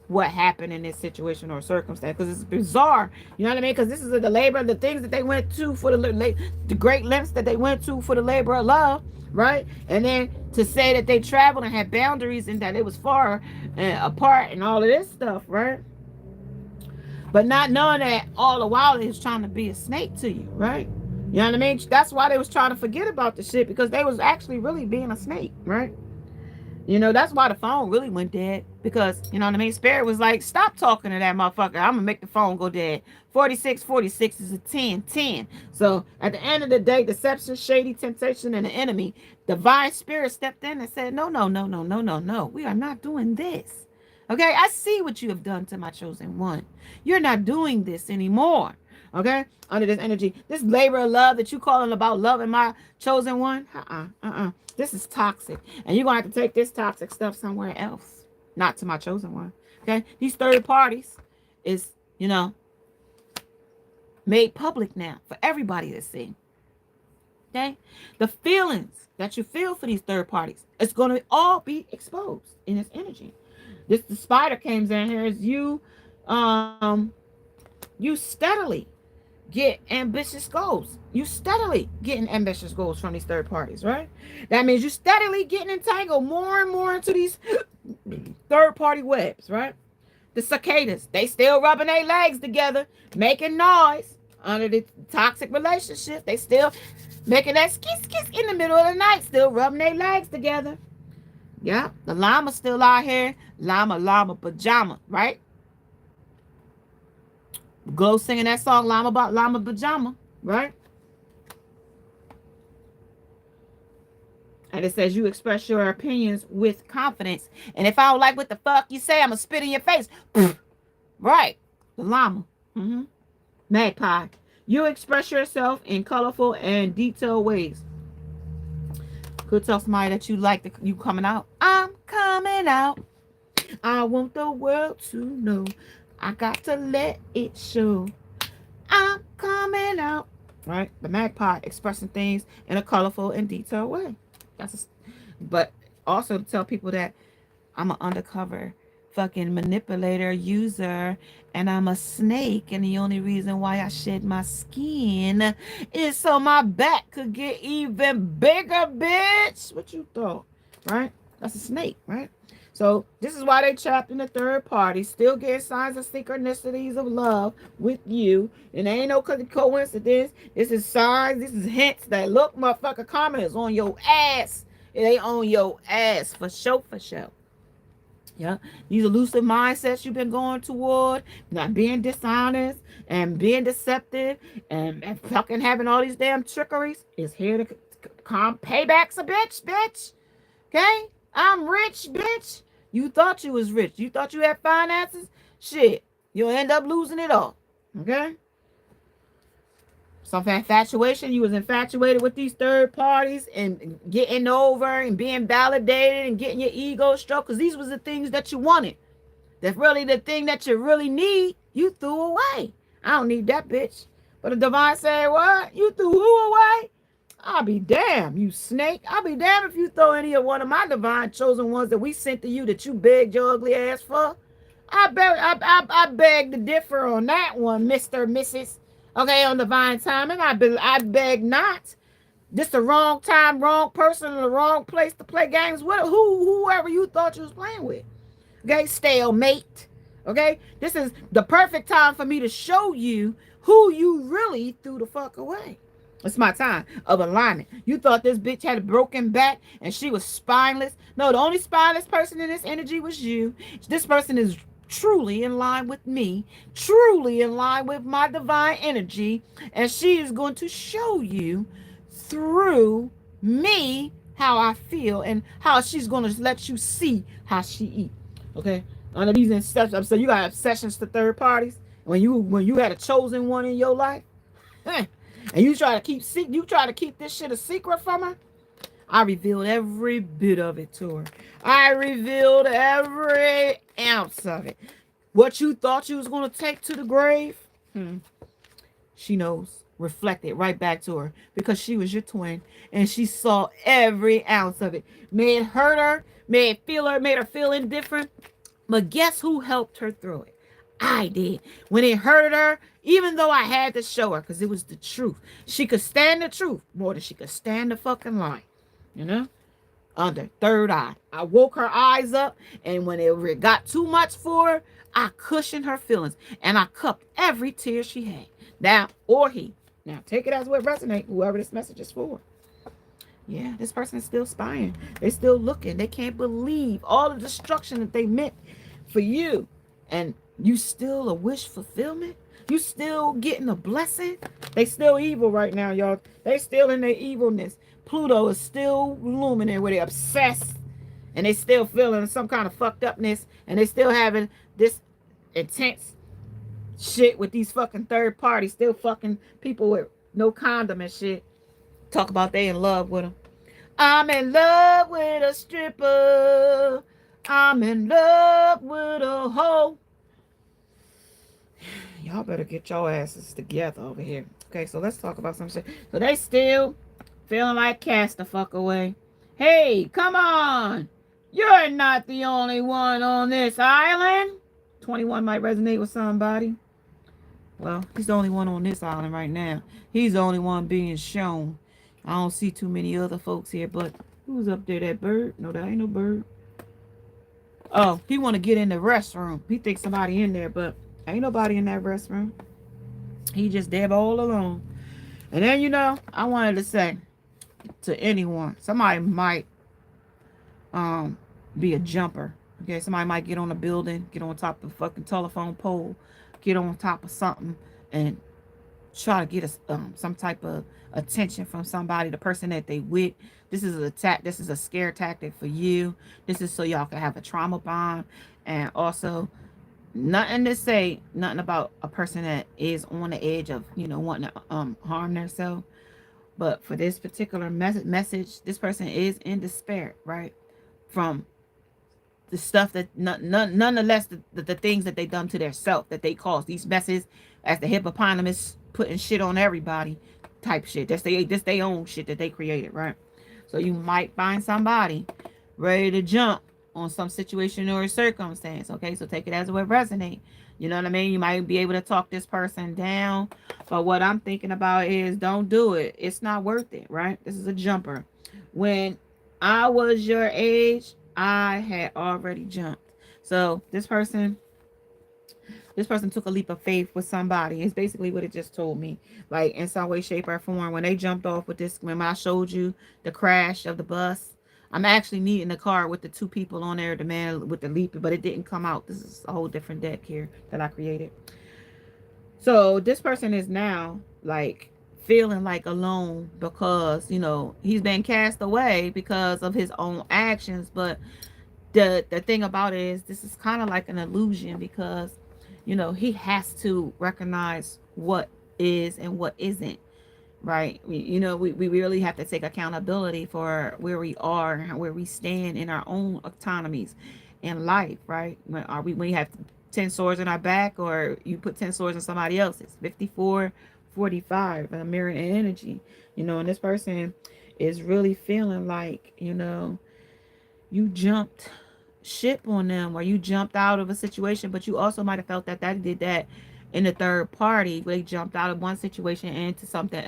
what happened in this situation or circumstance, because it's bizarre. You know what I mean? Because this is the labor, the things that they went to for the great lengths that they went to for the labor of love, right? And then to say that they traveled and had boundaries and that it was far apart and all of this stuff, right? But not knowing that all the while they was trying to be a snake to you, right? You know what I mean? That's why they was trying to forget about the shit, because they was actually really being a snake, right? That's why the phone really went dead, because, you know what I mean? Spirit was like, stop talking to that motherfucker. I'm going to make the phone go dead. 46 is a 10. So at the end of the day, deception, shady, temptation, and the enemy, divine spirit stepped in and said, no, no, no, no, no, no, no. We are not doing this. Okay? I see what you have done to my chosen one. You're not doing this anymore. Okay? Under this energy, this labor of love that you calling about loving my chosen one, this is toxic. And you're going to have to take this toxic stuff somewhere else. Not to my chosen one. Okay? These third parties is, made public now for everybody to see. Okay? The feelings that you feel for these third parties, it's going to all be exposed in this energy. The spider came in here as you steadily get ambitious goals. You steadily getting ambitious goals from these third parties, right? That means you steadily getting entangled more and more into these third party webs, right? The cicadas, they still rubbing their legs together, making noise under the toxic relationship. They still making that skis in the middle of the night, still rubbing their legs together. Yeah, the llama's still out here, llama pajama, right? Glow singing that song llama pajama, right? And it says you express your opinions with confidence. And if I don't like what the fuck you say, I'm going to spit in your face. Right. The llama. Magpie. You express yourself in colorful and detailed ways. Could tell somebody that you like you coming out. I'm coming out. I want the world to know. I got to let it show. I'm coming out. Right? The magpie expressing things in a colorful and detailed way. But also to tell people that I'm an undercover fucking manipulator, user, and I'm a snake, and the only reason why I shed my skin is so my back could get even bigger, bitch. What you thought? Right? That's a snake, right? So this is why they trapped in the third party, still getting signs of synchronicities of love with you. And there ain't no coincidence. This is signs, this is hints that, look, motherfucker, karma is on your ass. It ain't on your ass for sure, for sure. Yeah, these elusive mindsets you've been going toward, not being dishonest and being deceptive and fucking having all these damn trickeries, is here to come payback's a bitch. Okay? I'm rich, bitch. You thought you was rich. You thought you had finances? Shit. You'll end up losing it all. Okay? Some infatuation. You was infatuated with these third parties and getting over and being validated and getting your ego stroked, because these was the things that you wanted. That's really the thing that you really need. You threw away. I don't need that bitch. But the divine said, what? You threw who away? I'll be damned, you snake. I'll be damned if you throw any of one of my divine chosen ones that we sent to you that you begged your ugly ass for. I beg to differ on that one, Mr. Mrs. Okay, on divine timing. I beg not. This the wrong time, wrong person, in the wrong place to play games with whoever you thought you was playing with. Okay, stalemate. Okay, this is the perfect time for me to show you who you really threw the fuck away. It's my time of alignment. You thought this bitch had a broken back and she was spineless. No, the only spineless person in this energy was you. This person is truly in line with me, truly in line with my divine energy, and she is going to show you through me how I feel and how she's going to let you see how she eat. Okay, under these inceptions, so you got obsessions to third parties. When you had a chosen one in your life, and you try to keep this shit a secret from her. I revealed every bit of it to her. I revealed every ounce of it. What you thought you was gonna take to the grave, she knows. Reflected right back to her because she was your twin and she saw every ounce of it. May it hurt her, made her feel indifferent. But guess who helped her through it? I did. When it hurted her, even though I had to show her because it was the truth. She could stand the truth more than she could stand the fucking lie. You know? Under third eye. I woke her eyes up, and when it got too much for her, I cushioned her feelings and I cupped every tear she had. Now, or he. Now, take it as what resonates, whoever this message is for. Yeah, this person is still spying. They're still looking. They can't believe all the destruction that they meant for you. And you still a wish fulfillment? You still getting a blessing? They still evil right now, y'all. They still in their evilness. Pluto is still looming there where they obsessed. And they still feeling some kind of fucked upness. And they still having this intense shit with these fucking third parties. Still fucking people with no condom and shit. Talk about they in love with them. I'm in love with a stripper. I'm in love with a hoe. Y'all better get your asses together over here. Okay, so let's talk about some shit. So they still feeling like cast the fuck away. Hey, come on. You're not the only one on this island. 21 might resonate with somebody. Well, he's the only one on this island right now. He's the only one being shown. I don't see too many other folks here, but who's up there? That bird? No, that ain't no bird. Oh, he want to get in the restroom. He thinks somebody in there, but ain't nobody in that restroom. He just there all alone. And then, I wanted to say to anyone, somebody might be a jumper. Okay, somebody might get on a building, get on top of the fucking telephone pole, get on top of something, and try to get some type of attention from somebody, the person that they with. This is a scare tactic for you. This is so y'all can have a trauma bond. And also, nothing about a person that is on the edge of wanting to harm themselves. But for this particular message, this person is in despair, right, from the stuff that nonetheless the things that they done to their self, that they caused these messes, as the hippopotamus putting shit on everybody type shit. That's their own shit that they created, right? So you might find somebody ready to jump on some situation or circumstance. Okay, so take it as it would resonate. You know what I mean? You might be able to talk this person down, but what I'm thinking about is don't do it. It's not worth it, right? This is a jumper. When I was your age, I had already jumped. So this person took a leap of faith with somebody. It's basically what it just told me. Like in some way, shape, or form. When they jumped off with this, when I showed you the crash of the bus, I'm actually needing the car with the two people on there, the man with the leap, but it didn't come out. This is a whole different deck here that I created. So this person is now like feeling like alone because, he's been cast away because of his own actions. But the thing about it is this is kind of like an illusion because, he has to recognize what is and what isn't. Right. We really have to take accountability for where we are and where we stand in our own autonomies in life. Right. When we have 10 swords in our back, or you put 10 swords in somebody else's. 54, 45, a mirror energy, and this person is really feeling like, you jumped ship on them, or you jumped out of a situation, but you also might have felt that did that in the third party. They jumped out of one situation into something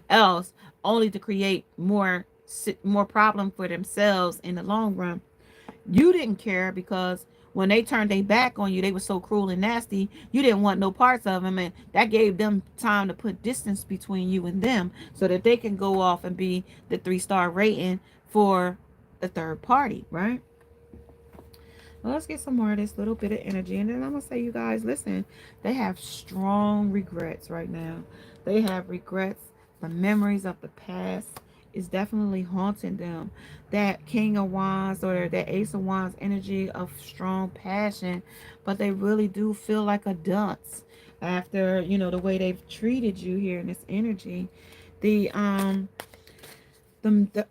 else, only to create more problem for themselves in the long run. You didn't care because when they turned their back on you, they were so cruel and nasty. You didn't want no parts of them, and that gave them time to put distance between you and them, so that they can go off and be the 3-star rating for the third party, right? Well, let's get some more of this little bit of energy. And then I'm going to say, you guys, listen, they have strong regrets right now. They have regrets. The memories of the past is definitely haunting them. That King of Wands or that Ace of Wands energy of strong passion. But they really do feel like a dunce after, the way they've treated you here in this energy. The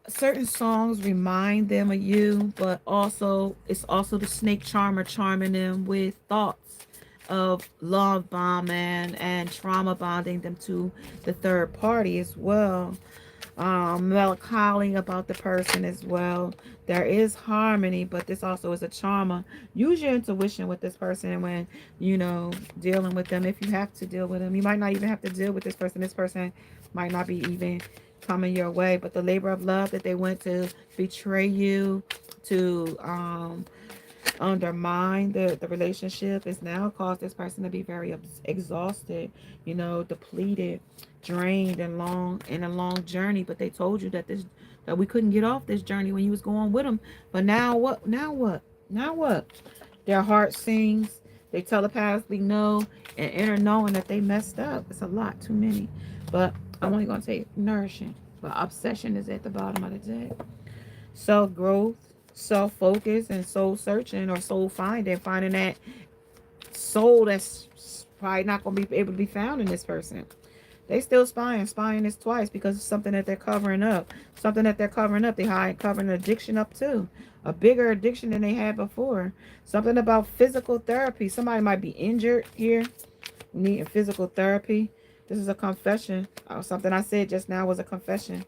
certain songs remind them of you, but also it's also the snake charmer charming them with thoughts of love bombing and trauma bonding them to the third party as well. Melancholy about the person as well. There is harmony, but this also is a charmer. Use your intuition with this person when dealing with them. If you have to deal with them, you might not even have to deal with this person. This person might not be even coming your way, but the labor of love that they went to betray you, to undermine the relationship, is now caused this person to be very exhausted, depleted, drained, and in a long journey. But they told you that we couldn't get off this journey when you was going with them. But now what? Now what? Their heart sings. They telepathically know and inner knowing that they messed up. It's a lot, too many. But I'm only gonna take nourishing. But obsession is at the bottom of the deck. Self growth, self focus, and soul searching or soul finding that soul that's probably not going to be able to be found in this person. They still spying. Spying is twice because it's something that they're covering up. Something that they're covering up. They hide covering an addiction up too. A bigger addiction than they had before. Something about physical therapy. Somebody might be injured here, needing physical therapy. This is a confession. Something I said just now was a confession.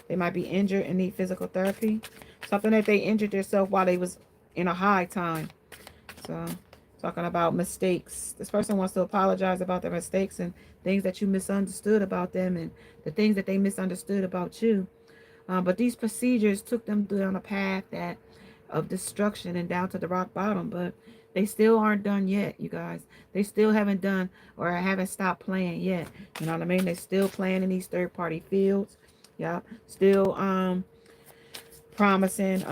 They might be injured and need physical therapy. Something that they injured themselves while they was in a high time. So, talking about mistakes. This person wants to apologize about their mistakes and things that you misunderstood about them and the things that they misunderstood about you. But these procedures took them down a path of destruction and down to the rock bottom. But they still aren't done yet, you guys. They still haven't done or haven't stopped playing yet. You know what I mean? They're still playing in these third-party fields. Yeah. Still promising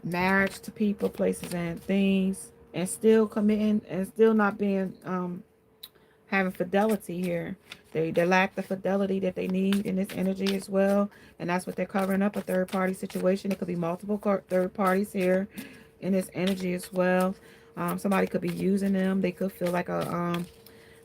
marriage to people, places, and things. And still committing and still not being having fidelity here. They lack the fidelity that they need in this energy as well. And that's what they're covering up, a third-party situation. It could be multiple third parties here in this energy as well. Somebody could be using them. They could feel like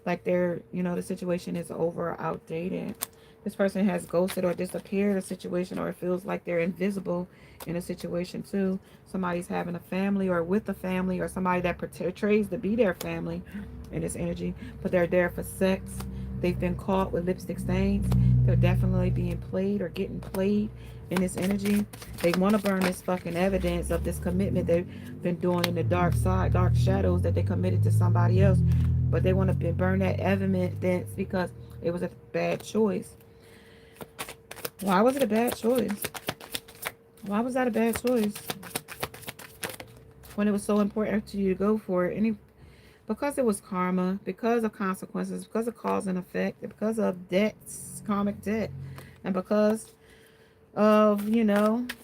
like they're, the situation is over or outdated. This person has ghosted or disappeared a situation, or it feels like they're invisible in a situation too. Somebody's having a family or with a family, or somebody that portrays to be their family in this energy, but they're there for sex. They've been caught with lipstick stains. They're definitely being played or getting played in this energy. They want to burn this fucking evidence of this commitment they've been doing in the dark side, dark shadows that they committed to somebody else. But they want to burn that evidence because it was a bad choice. Why was it a bad choice? Why was that a bad choice? When it was so important to you to go for it. Because it was karma, because of consequences, because of cause and effect, because of debts, karmic debt, and because of,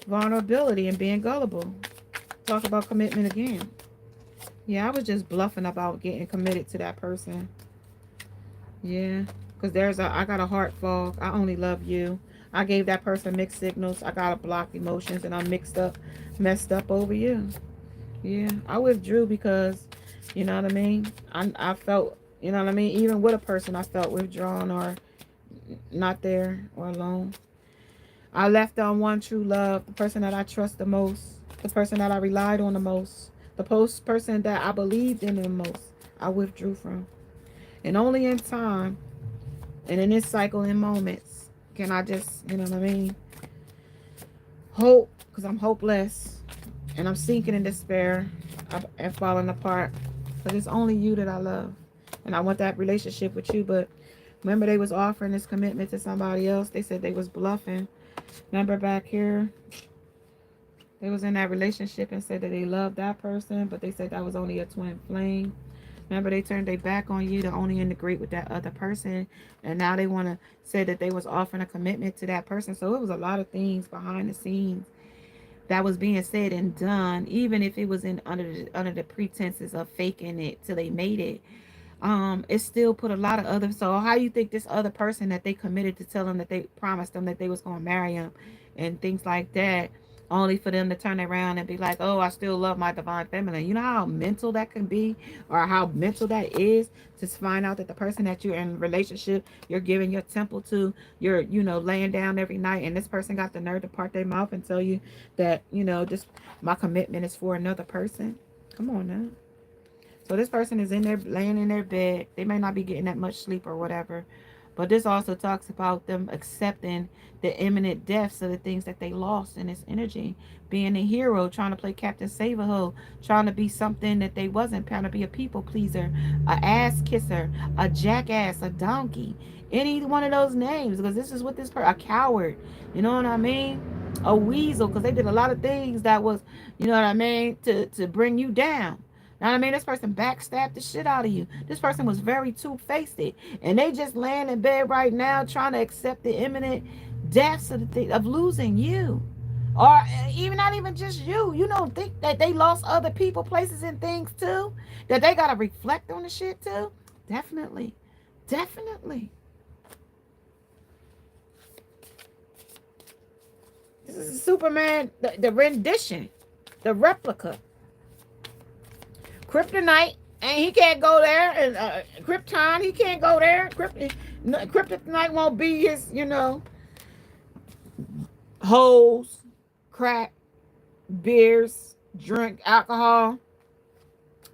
vulnerability and being gullible. Talk about commitment again. Yeah, I was just bluffing about getting committed to that person. Yeah, because I got a heart fog. I only love you. I gave that person mixed signals. I got blocked emotions, and I'm messed up over you. Yeah, I withdrew because, you know what I mean? I felt, you know what I mean? Even with a person, I felt withdrawn or not there or alone. I left on one true love, the person that I trust the most, the person that I relied on the most, the person that I believed in the most. I withdrew from. And only in time And in this cycle in moments, can I just, you know what I mean? Hope, because I'm hopeless. And I'm sinking in despair. I'm falling apart. Because it's only you that I love. And I want that relationship with you. But remember, they was offering this commitment to somebody else. They said they was bluffing. Remember back here, they was in that relationship and said that they loved that person, but they said that was only a twin flame. Remember, they turned their back on you to only integrate with that other person, and now they want to say that they was offering a commitment to that person. So it was a lot of things behind the scenes that was being said and done, even if it was in under the pretenses of faking it till they made it. It still put a lot of other. So how you think this other person that they committed to tell them that they promised them that they was gonna marry him and things like that, only for them to turn around and be like, oh, I still love my divine feminine. You know how mental that can be, or how mental that is, to find out that the person that you're in relationship, you're giving your temple to, you're, laying down every night, and this person got the nerve to part their mouth and tell you that, this my commitment is for another person. Come on now. So this person is in there laying in their bed. They may not be getting that much sleep or whatever. But this also talks about them accepting the imminent deaths of the things that they lost in this energy. Being a hero, trying to play Captain Save-A-Ho, trying to be something that they wasn't, trying to be a people pleaser, a ass kisser, a jackass, a donkey. Any one of those names, because this is what this person, a coward. You know what I mean? A weasel, because they did a lot of things that was, you know what I mean, to bring you down. Know what I mean? This person backstabbed the shit out of you. This person was very two-faced. And they just laying in bed right now trying to accept the imminent deaths of losing you. Or even not even just you. You don't think that they lost other people, places, and things too? That they got to reflect on the shit too? Definitely. Definitely. This is Superman, the rendition, the replica. Kryptonite, and he can't go there. And Krypton, he can't go there. Kryptonite won't be his, hoes, crack, beers, drink, alcohol.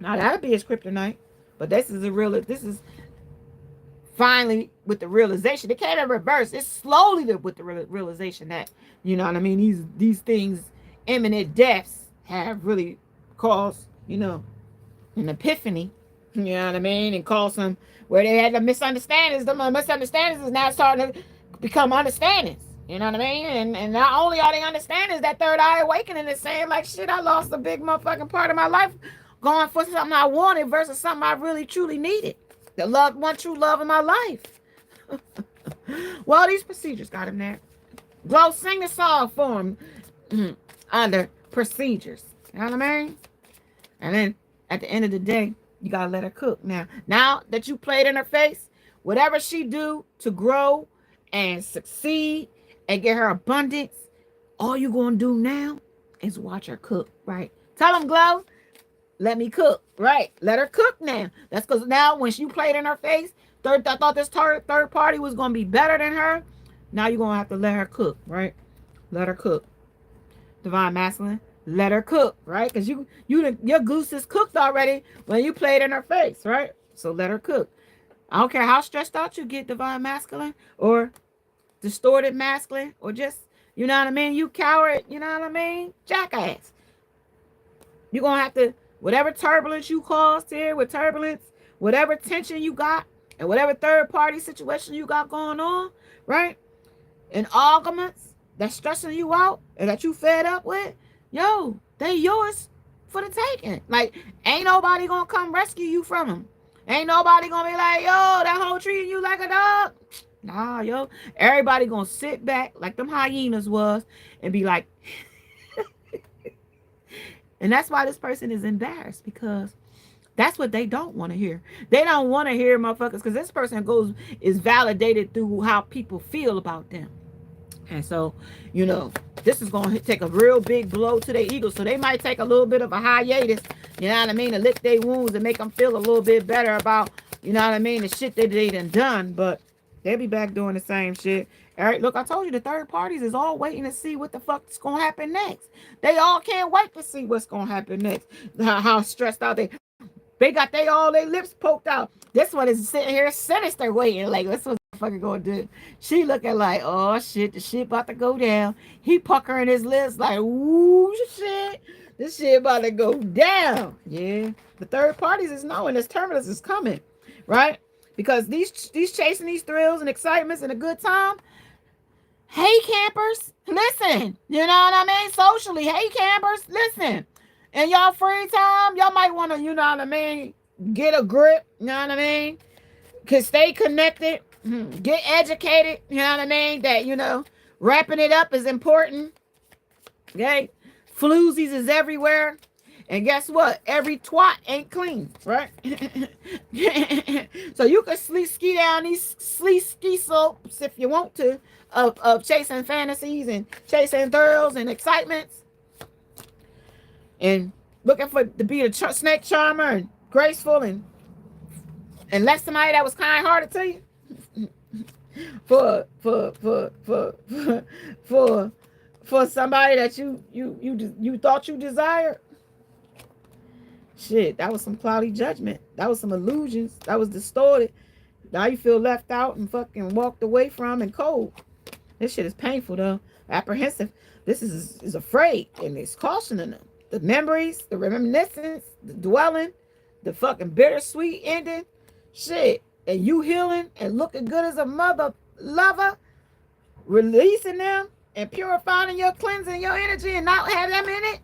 Now that'll be his kryptonite. But this is finally with the realization. It can't reverse. It's slowly with the realization that, you know what I mean, these things, imminent deaths, have really caused, an epiphany, you know what I mean, and cause some where they had the misunderstandings. The misunderstandings is now starting to become understandings. You know what I mean? And not only are they understandings, that third eye awakening is saying like, shit, I lost a big motherfucking part of my life going for something I wanted versus something I really truly needed. The love, one true love of my life. Well, these procedures got him there. Glow, sing the song for him under procedures. You know what I mean? And then at the end of the day, you gotta let her cook. Now that you played in her face, whatever she do to grow and succeed and get her abundance, all you gonna do now is watch her cook, right? Tell them, Glow, let me cook, right? Let her cook now. That's because now when she played in her face, I thought this third party was gonna be better than her. Now you're gonna have to let her cook, right? Let her cook. Divine Masculine. Let her cook, right? Because your goose is cooked already when you played in her face, right? So let her cook. I don't care how stressed out you get, Divine Masculine, or distorted masculine, or just, you know what I mean, you coward, you know what I mean, jackass. You're going to have to, whatever turbulence you caused here with turbulence, whatever tension you got, and whatever third party situation you got going on, right? And arguments that's stressing you out and that you fed up with, yo, they yours for the taking. Like, ain't nobody gonna come rescue you from them. Ain't nobody gonna be like, yo, that hoe treating you like a dog. Nah, yo. Everybody gonna sit back like them hyenas was and be like, and that's why this person is embarrassed, because that's what they don't want to hear. They don't want to hear motherfuckers, because this person is validated through how people feel about them. And so, this is going to take a real big blow to their ego. So they might take a little bit of a hiatus, you know what I mean, to lick their wounds and make them feel a little bit better about, you know what I mean, the shit that they done. But they'll be back doing the same shit. All right, look, I told you the third parties is all waiting to see what the fuck's going to happen next. They all can't wait to see what's going to happen next. How stressed out they got all their lips poked out. This one is sitting here sinister waiting. Like, this was motherfucker gonna do? She looking like, oh shit, the shit about to go down. He puckering his lips like, ooh shit, this shit about to go down. Yeah, the third parties is knowing this terminus is coming, right? Because these chasing these thrills and excitements and a good time. Hey campers, listen. You know what I mean? Socially, hey campers, listen. In y'all free time, y'all might want to, you know what I mean, get a grip. You know what I mean? Can stay connected, get educated, you know what I mean? That, you know, wrapping it up is important. Okay? Floozies is everywhere. And guess what? Every twat ain't clean, right? So you can ski down these ski slopes if you want to, of chasing fantasies and chasing thrills and excitements and looking for to be a snake charmer and graceful and let somebody that was kind-hearted to you for for somebody that you thought you desired. Shit, that was some cloudy judgment. That was some illusions. That was distorted. Now you feel left out and fucking walked away from and cold. This shit is painful though. Apprehensive. This is afraid and it's cautioning them. The memories, the reminiscence, the dwelling, the fucking bittersweet ending. Shit. And you healing and looking good as a mother lover, releasing them and purifying your cleansing your energy and not have them in it.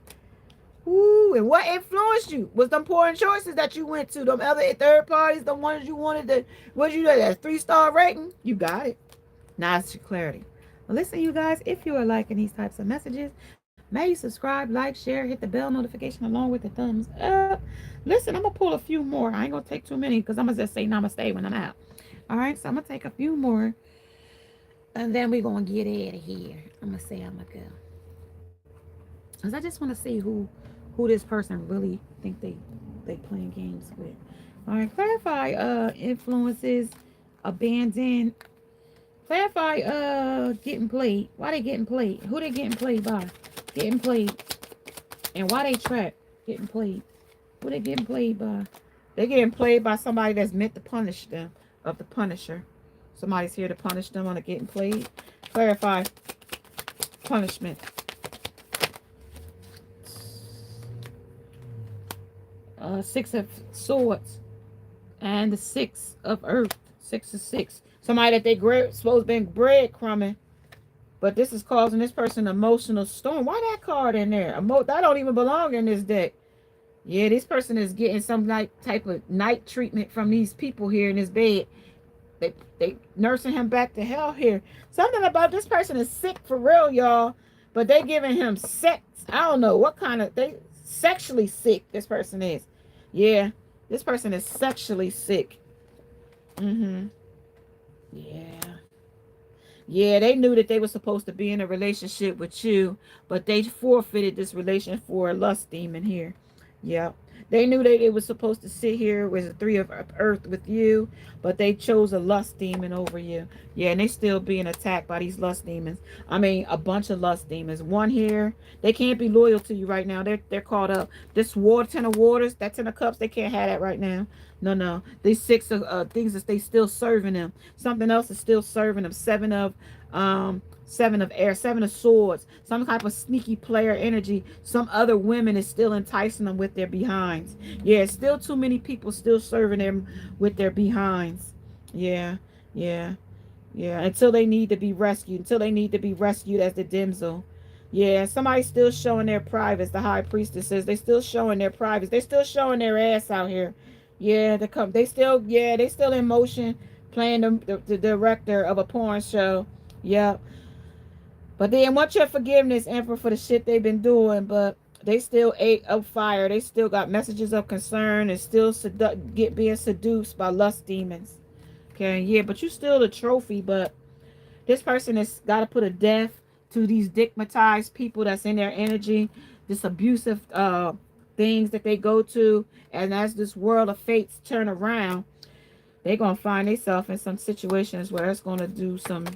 Ooh, and what influenced you was them poor choices that you went to, them other third parties, the ones you wanted to, what you did, that 3-star rating. You got it. Now it's your clarity. Well, listen, you guys, if you are liking these types of messages, may you subscribe, like, share, hit the bell notification along with the thumbs up. Listen, I'm going to pull a few more. I ain't going to take too many because I'm going to just say namaste when I'm out. All right, so I'm going to take a few more. And then we're going to get out of here. I'm going to say I'm going to go. Because I just want to see who this person really think they playing games with. All right, clarify influences, abandon. Clarify getting played. Why they getting played? Who they getting played by? Getting played. And why they trapped? Getting played. Who they getting played by? They getting played by somebody that's meant to punish them. Of the Punisher. Somebody's here to punish them on the getting played. Clarify punishment. Six of Swords. And the 6 of Earth. 6 of 6. Somebody that they supposed to be breadcrumbing. But this is causing this person an emotional storm. Why that card in there? That don't even belong in this deck. Yeah, this person is getting some type of night treatment from these people here in this bed. They nursing him back to hell here. Something about this person is sick for real, y'all. But they giving him sex. I don't know what kind of sexually sick this person is. Yeah, this person is sexually sick. Yeah. Yeah, they knew that they were supposed to be in a relationship with you, but they forfeited this relation for a lust demon here. Yeah. They knew that they were supposed to sit here with the 3 of Earth with you, but they chose a lust demon over you. Yeah, and they still being attacked by these lust demons. I mean, a bunch of lust demons. One here, they can't be loyal to you right now. They're caught up. This 10 of waters, that 10 of cups, they can't have that right now. No. These 6 of things that they still serving them. Something else is still serving them. 7 of air, 7 of swords, some type of sneaky player energy. Some other women is still enticing them with their behinds. Yeah, still too many people still serving them with their behinds. Yeah. Until they need to be rescued. Until they need to be rescued as the damsel. Yeah, somebody's still showing their privates. The high priestess says they still showing their privates. They still showing their ass out here. Yeah, they still in motion, playing the director of a porn show. Yep. But they want your forgiveness, Emperor, for the shit they've been doing. But they still ate up fire. They still got messages of concern and still being seduced by lust demons. Okay, yeah, but you still the trophy. But this person has got to put a death to these stigmatized people that's in their energy, this abusive things that they go to. And as this world of fates turn around, they're going to find themselves in some situations where it's going to do some,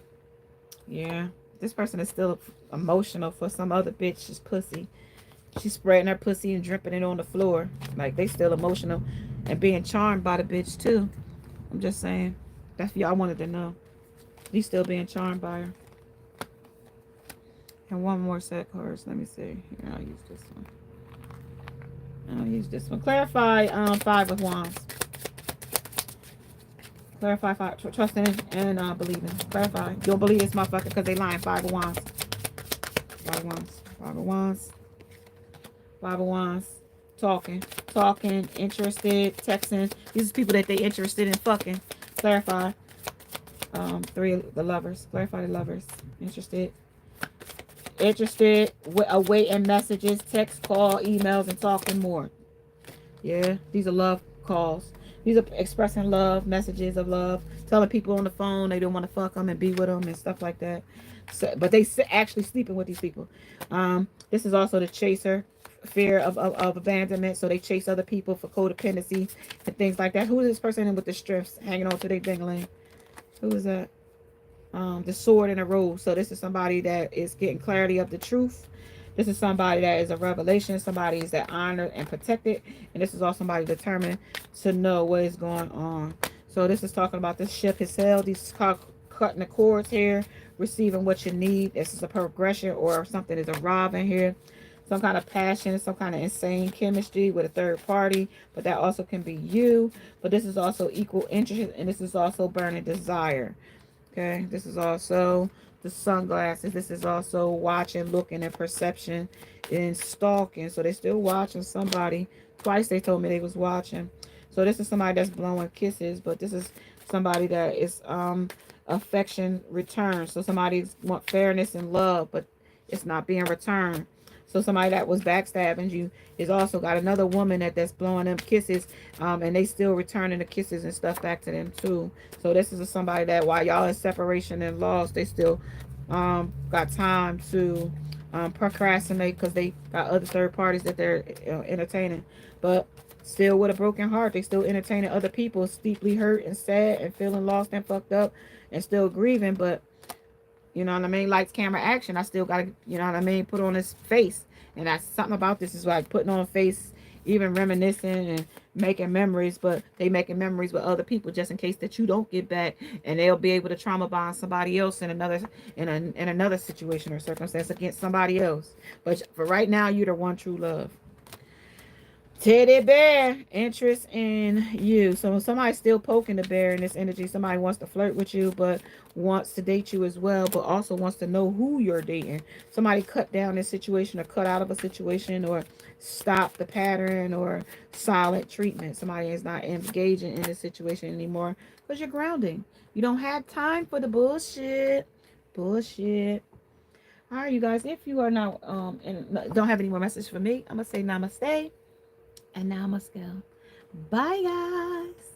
yeah. This person is still emotional for some other bitch's pussy. She's spreading her pussy and dripping it on the floor. Like, they still emotional and being charmed by the bitch, too. I'm just saying. That's what y'all wanted to know. He's still being charmed by her. And one more set cards. Let me see. Here, I'll use this one. I'll use this one. Clarify 5 of Wands. Clarify 5. Trusting and believing. Clarify. You don't believe this motherfucker because they lying. 5 of Wands. 5 of Wands. 5 of Wands. 5 of Wands. Talking, interested, texting. These are people that they interested in fucking. Clarify. 3 of the Lovers. Clarify the Lovers. Interested, awaiting messages, text, call, emails, and talking more. Yeah, these are love calls. These are expressing love, messages of love, telling people on the phone they don't want to fuck them and be with them and stuff like that. So, but they actually sleeping with these people. This is also the chaser, fear of abandonment. So they chase other people for codependency and things like that. Who is this person with the strips hanging on to their dingling? Who is that? The sword and a rose. So this is somebody that is getting clarity of the truth. This is somebody that is a revelation. Somebody is that honored and protected. And this is also somebody determined to know what is going on. So this is talking about this ship has sailed. These cutting the cords here. Receiving what you need. This is a progression or something is arriving here. Some kind of passion, some kind of insane chemistry with a third party. But that also can be you. But this is also equal interest. And this is also burning desire. Okay, this is also the sunglasses. This is also watching, looking, and perception and stalking. So they're still watching somebody. Twice they told me they was watching. So this is somebody that's blowing kisses, but this is somebody that is affection returned. So somebody want fairness and love, but it's not being returned. So somebody that was backstabbing you is also got another woman that's blowing them kisses, and they still returning the kisses and stuff back to them too. So this is somebody that while y'all in separation and lost, they still got time to procrastinate because they got other third parties that they're entertaining. But still with a broken heart, they still entertaining other people, deeply hurt and sad and feeling lost and fucked up and still grieving. But you know what I mean? Lights, camera, action. I still got to, you know what I mean, put on this face. And that's something about this is like putting on a face, even reminiscing and making memories. But they making memories with other people just in case that you don't get back. And they'll be able to trauma bond somebody else in another situation or circumstance against somebody else. But for right now, you're the one true love. Teddy bear, interest in you. So somebody's still poking the bear in this energy. Somebody wants to flirt with you, but wants to date you as well, but also wants to know who you're dating. Somebody cut down this situation or cut out of a situation or stop the pattern or silent treatment. Somebody is not engaging in this situation anymore because you're grounding. You don't have time for the bullshit. Bullshit. All right, you guys, if you are not and don't have any more message for me, I'm going to say namaste. And now I must go. Bye, guys.